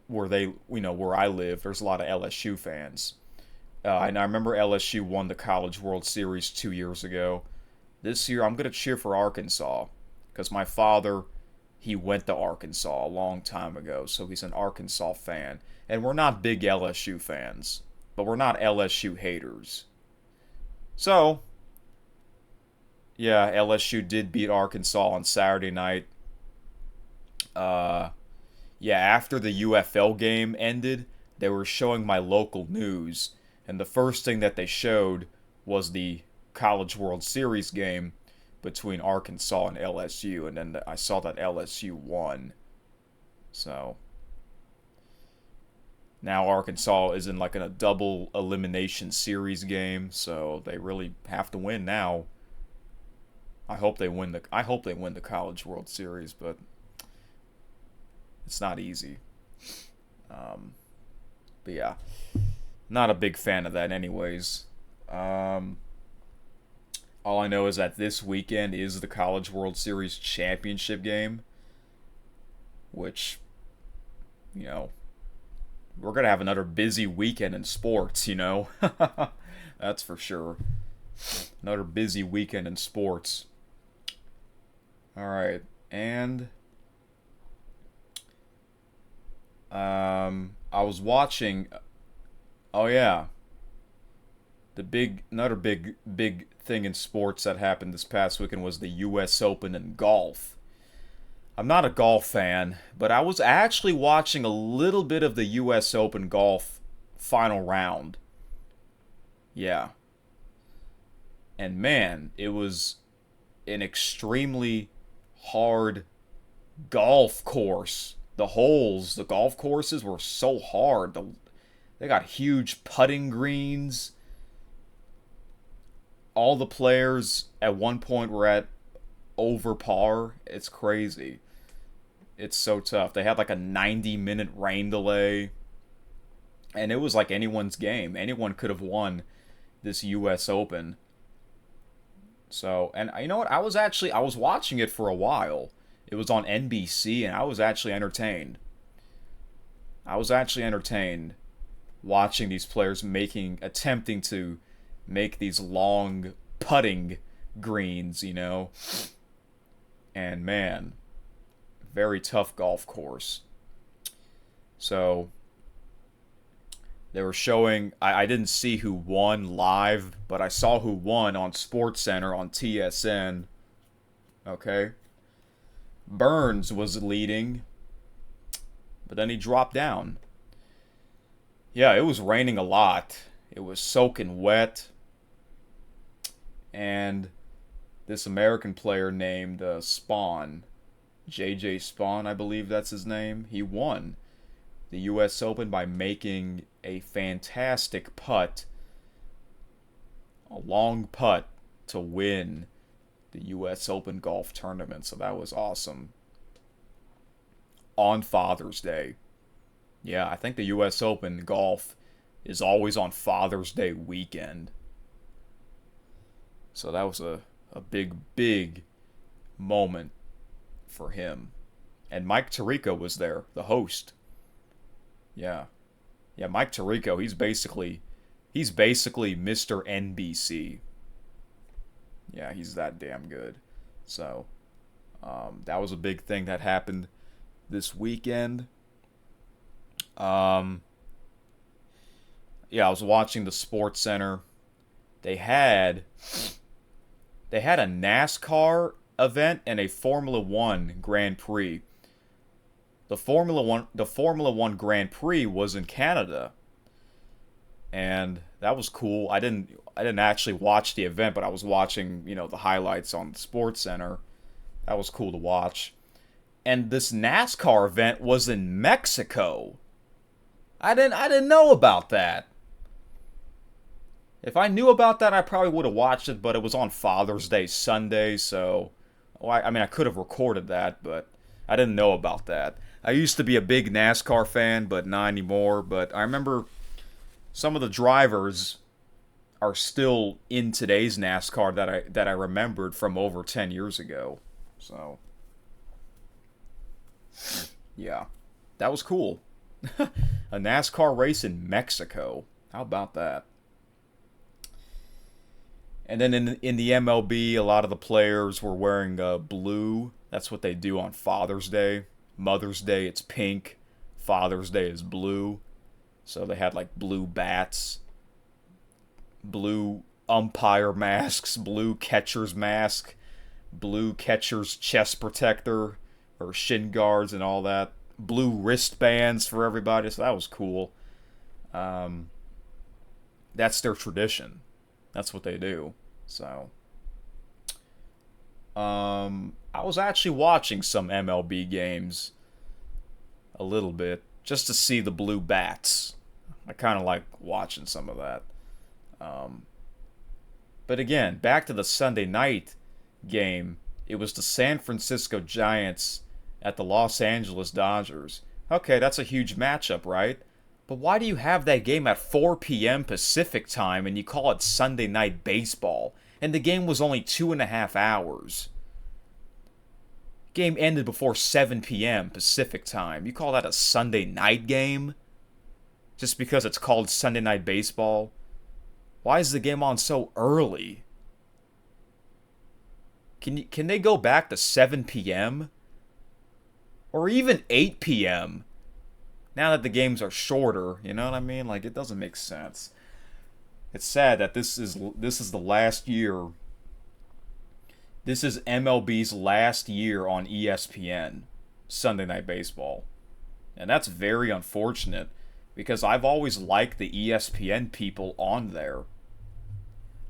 where I live, there's a lot of LSU fans. And I remember LSU won the College World Series 2 years ago. This year, I'm gonna cheer for Arkansas because my father, he went to Arkansas a long time ago, so he's an Arkansas fan. And we're not big LSU fans, but we're not LSU haters. So, yeah, LSU did beat Arkansas on Saturday night. Uh, yeah, after the UFL game ended, they were showing my local news, and the first thing that they showed was the College World Series game between Arkansas and LSU, and then I saw that LSU won. So now Arkansas is in like a double elimination series game, so they really have to win now. I hope they win the College World Series, but it's not easy. But yeah, not a big fan of that anyways. All I know is that this weekend is the College World Series championship game, which, you know, we're going to have another busy weekend in sports, you know. That's for sure. Another busy weekend in sports. All right. And I was watching. Oh yeah, another big thing in sports that happened this past weekend was the U.S. Open in golf. I'm not a golf fan, but I was actually watching a little bit of the U.S. Open golf final round. Yeah. And man, it was an extremely hard golf course. The golf courses were so hard. They got huge putting greens. All the players at one point were at over par. It's crazy. It's so tough. They had like a 90-minute rain delay. And it was like anyone's game. Anyone could have won this US Open. So, and you know what? I was watching it for a while. It was on NBC, and I was actually entertained. I was actually entertained watching these players attempting to make these long putting greens, you know. And man, very tough golf course. So they were showing, I didn't see who won live, but I saw who won on SportsCenter on TSN. Okay. Burns was leading, but then he dropped down. Yeah, it was raining a lot. It was soaking wet. And this American player named Spawn, JJ Spawn, I believe that's his name, he won the US Open by making a fantastic putt, a long putt to win the US Open golf tournament. So that was awesome. On Father's Day. Yeah, I think the US Open golf is always on Father's Day weekend. So that was a big moment for him. And Mike Tirico was there, the host. Yeah. Yeah, Mike Tirico, he's basically Mr. NBC. Yeah, he's that damn good. So, that was a big thing that happened this weekend. Yeah, I was watching the Sports Center. They had a NASCAR event and a Formula One Grand Prix. The Formula One Grand Prix was in Canada, and that was cool. I didn't actually watch the event, but I was watching, the highlights on the Sports Center. That was cool to watch. And this NASCAR event was in Mexico. I didn't know about that. If I knew about that, I probably would have watched it, but it was on Father's Day Sunday, so I could have recorded that, but I didn't know about that. I used to be a big NASCAR fan, but not anymore. But I remember some of the drivers are still in today's NASCAR that I remembered from over 10 years ago. So, yeah, that was cool. A NASCAR race in Mexico. How about that? And then in the MLB, a lot of the players were wearing blue. That's what they do on Father's Day. Mother's Day, it's pink. Father's Day is blue. So they had like blue bats, blue umpire masks, blue catcher's mask, blue catcher's chest protector or shin guards and all that. Blue wristbands for everybody. So that was cool. That's their tradition. That's what they do. So, I was actually watching some MLB games a little bit just to see the blue bats. I kind of like watching some of that. But again, back to the Sunday night game. It was the San Francisco Giants at the Los Angeles Dodgers. Okay, that's a huge matchup, right? But why do you have that game at 4 p.m. Pacific time and you call it Sunday Night Baseball? And the game was only 2.5 hours. Game ended before 7 p.m. Pacific time. You call that a Sunday night game? Just because it's called Sunday Night Baseball? Why is the game on so early? Can they go back to 7 p.m.? Or even 8 p.m.? Now that the games are shorter, you know what I mean? Like, it doesn't make sense. It's sad that this is the last year. This is MLB's last year on ESPN, Sunday Night Baseball. And that's very unfortunate because I've always liked the ESPN people on there.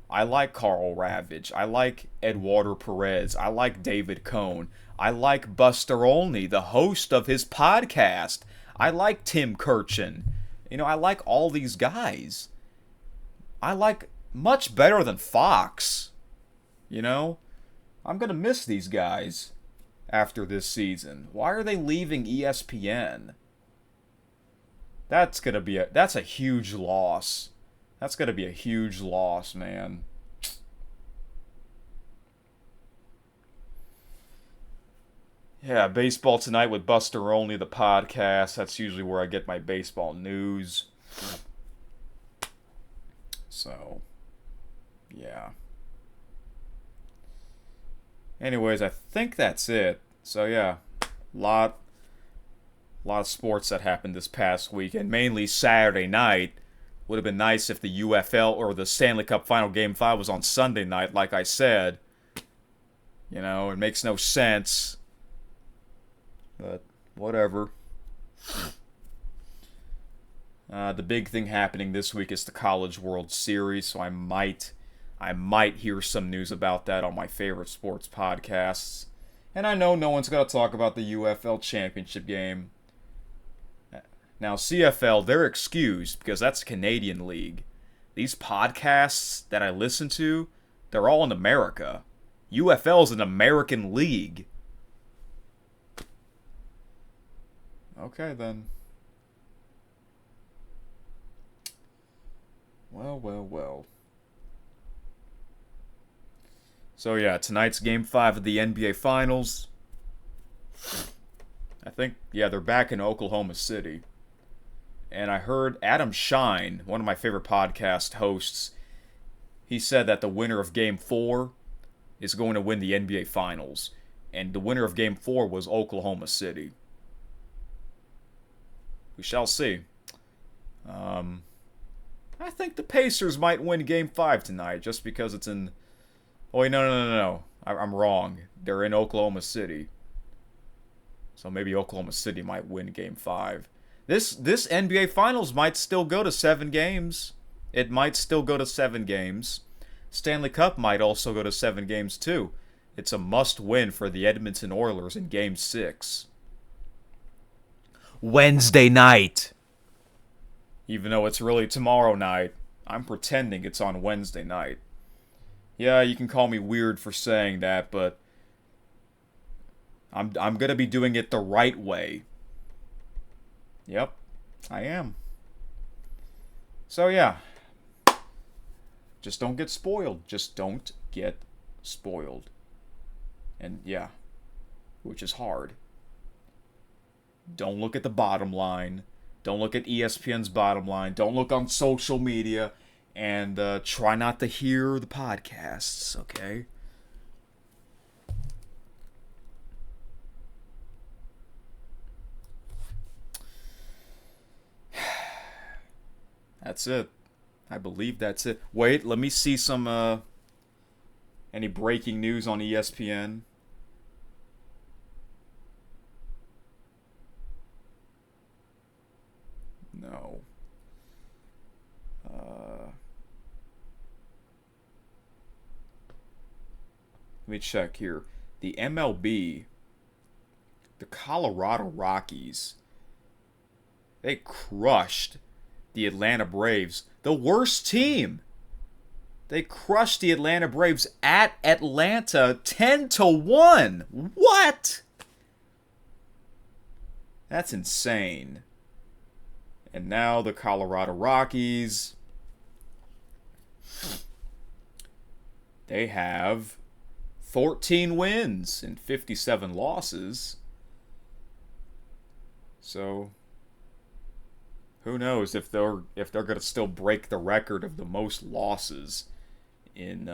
I like Carl Ravage. I like Eduardo Perez. I like David Cohn. I like Buster Olney, the host of his podcast. I like Tim Kurchin. You know, I like all these guys. I like much better than Fox. You know? I'm going to miss these guys after this season. Why are they leaving ESPN? That's a huge loss. That's going to be a huge loss, man. Yeah, Baseball Tonight with Buster Olney, the podcast. That's usually where I get my baseball news. So, yeah. Anyways, I think that's it. So, yeah. Lot of sports that happened this past week, and mainly Saturday night. Would have been nice if the UFL or the Stanley Cup Final Game 5 was on Sunday night, like I said. You know, it makes no sense. But, whatever. The big thing happening this week is the College World Series, so I might hear some news about that on my favorite sports podcasts. And I know no one's going to talk about the UFL championship game. Now, CFL, they're excused because that's a Canadian league. These podcasts that I listen to, they're all in America. UFL's an American league. Okay, then. Well. So, yeah, tonight's Game 5 of the NBA Finals. I think, yeah, they're back in Oklahoma City. And I heard Adam Shine, one of my favorite podcast hosts, he said that the winner of Game 4 is going to win the NBA Finals. And the winner of Game 4 was Oklahoma City. We shall see. I think the Pacers might win Game 5 tonight just because it's in... Oh, wait, no. I'm wrong. They're in Oklahoma City. So maybe Oklahoma City might win Game 5. This NBA Finals might still go to 7 games. It might still go to 7 games. Stanley Cup might also go to 7 games too. It's a must-win for the Edmonton Oilers in Game 6. Wednesday night. Even though it's really tomorrow night, I'm pretending it's on Wednesday night. Yeah, you can call me weird for saying that, but I'm going to be doing it the right way. Yep, I am. So yeah, just don't get spoiled. Just don't get spoiled. And yeah, which is hard. Don't look at the bottom line. Don't look at ESPN's bottom line. Don't look on social media. And try not to hear the podcasts, okay? That's it. I believe that's it. Wait, let me see some any breaking news on ESPN. No. Let me check here. The MLB, the Colorado Rockies, they crushed the Atlanta Braves, the worst team. They crushed the Atlanta Braves at Atlanta 10-1. What? That's insane. And now the Colorado Rockies, they have 14 wins and 57 losses. So who knows if they're going to still break the record of the most losses in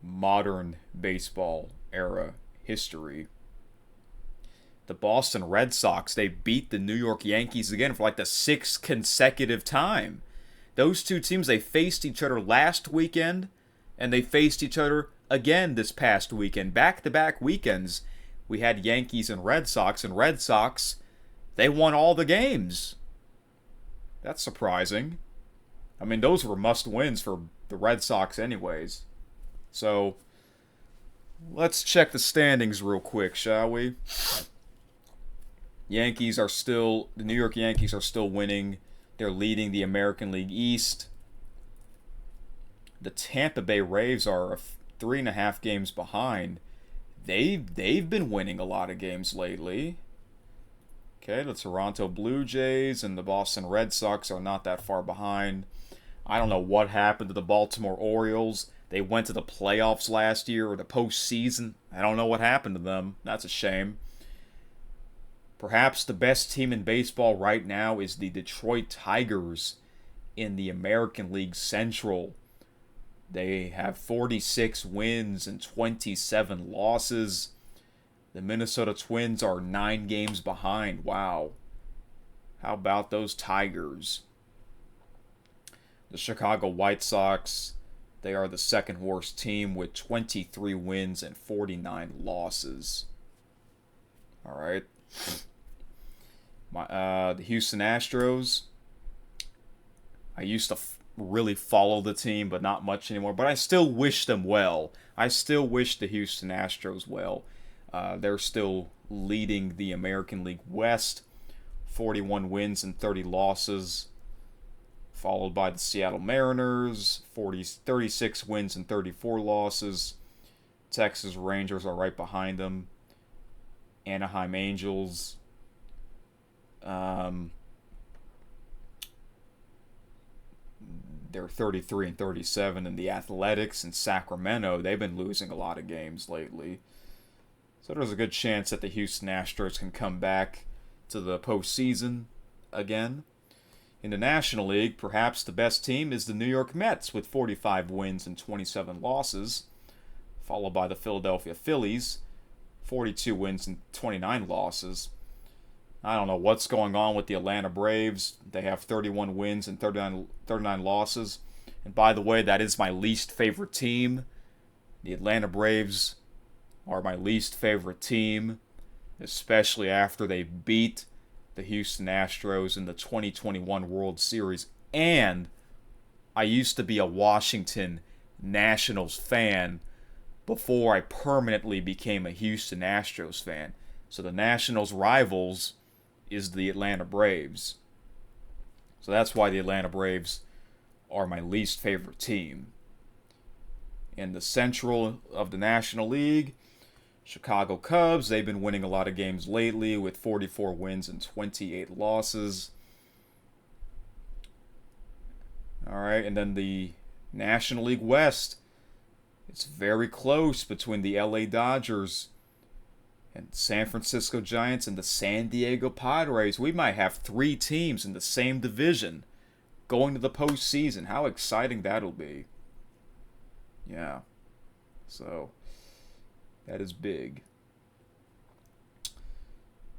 modern baseball era history. The Boston Red Sox, they beat the New York Yankees again for like the 6th consecutive time. Those two teams, they faced each other last weekend, and they faced each other again this past weekend. Back-to-back weekends, we had Yankees and Red Sox, they won all the games. That's surprising. I mean, those were must-wins for the Red Sox anyways. So, let's check the standings real quick, shall we? The New York Yankees are still winning. They're leading the American League East. The Tampa Bay Rays are 3.5 games behind. They've been winning a lot of games lately. Okay, the Toronto Blue Jays and the Boston Red Sox are not that far behind. I don't know what happened to the Baltimore Orioles. They went to the playoffs last year, or the postseason. I don't know what happened to them. That's a shame. Perhaps the best team in baseball right now is the Detroit Tigers in the American League Central. They have 46 wins and 27 losses. The Minnesota Twins are 9 games behind. Wow. How about those Tigers? The Chicago White Sox, they are the second worst team with 23 wins and 49 losses. All right. The Houston Astros, I used to really follow the team, but not much anymore. But I still wish them well. I still wish the Houston Astros well. They're still leading the American League West, 41 wins and 30 losses, followed by the Seattle Mariners, 36 wins and 34 losses. Texas Rangers are right behind them. Anaheim Angels, they're 33 and 37, and the Athletics in Sacramento, they've been losing a lot of games lately. So there's a good chance that the Houston Astros can come back to the postseason again. In the National League, perhaps the best team is the New York Mets with 45 wins and 27 losses, followed by the Philadelphia Phillies, 42 wins and 29 losses. I don't know what's going on with the Atlanta Braves. They have 31 wins and 39 losses. And by the way, that is my least favorite team. The Atlanta Braves are my least favorite team, especially after they beat the Houston Astros in the 2021 World Series. And I used to be a Washington Nationals fan before I permanently became a Houston Astros fan. So the Nationals' rivals is the Atlanta Braves. So that's why the Atlanta Braves are my least favorite team. In the Central of the National League, Chicago Cubs, they've been winning a lot of games lately with 44 wins and 28 losses. All right, and then the National League West, it's very close between the LA Dodgers and San Francisco Giants and the San Diego Padres. We might have 3 teams in the same division going to the postseason. How exciting that'll be. Yeah. So, that is big.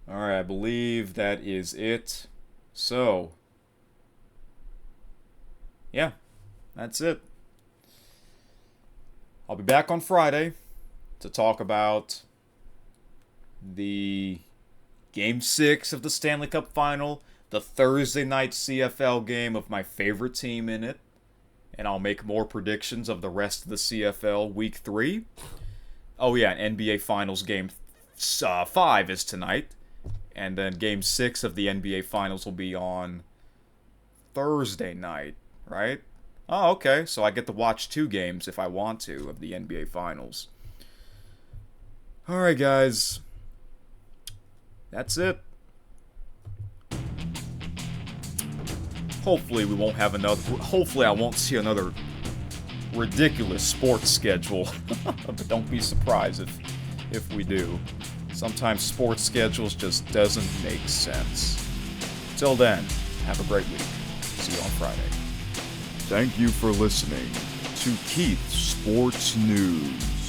Alright, I believe that is it. So, yeah, that's it. I'll be back on Friday to talk about the Game 6 of the Stanley Cup Final, the Thursday night CFL game of my favorite team in it, and I'll make more predictions of the rest of the CFL Week 3. Oh yeah, and NBA Finals Game 5 is tonight, and then Game 6 of the NBA Finals will be on Thursday night, right? Oh, okay, so I get to watch 2 games if I want to of the NBA Finals. Alright, guys. That's it. Hopefully we won't have another... Hopefully I won't see another ridiculous sports schedule. But don't be surprised if we do. Sometimes sports schedules just doesn't make sense. Till then, have a great week. See you on Friday. Thank you for listening to Keith's Sports News.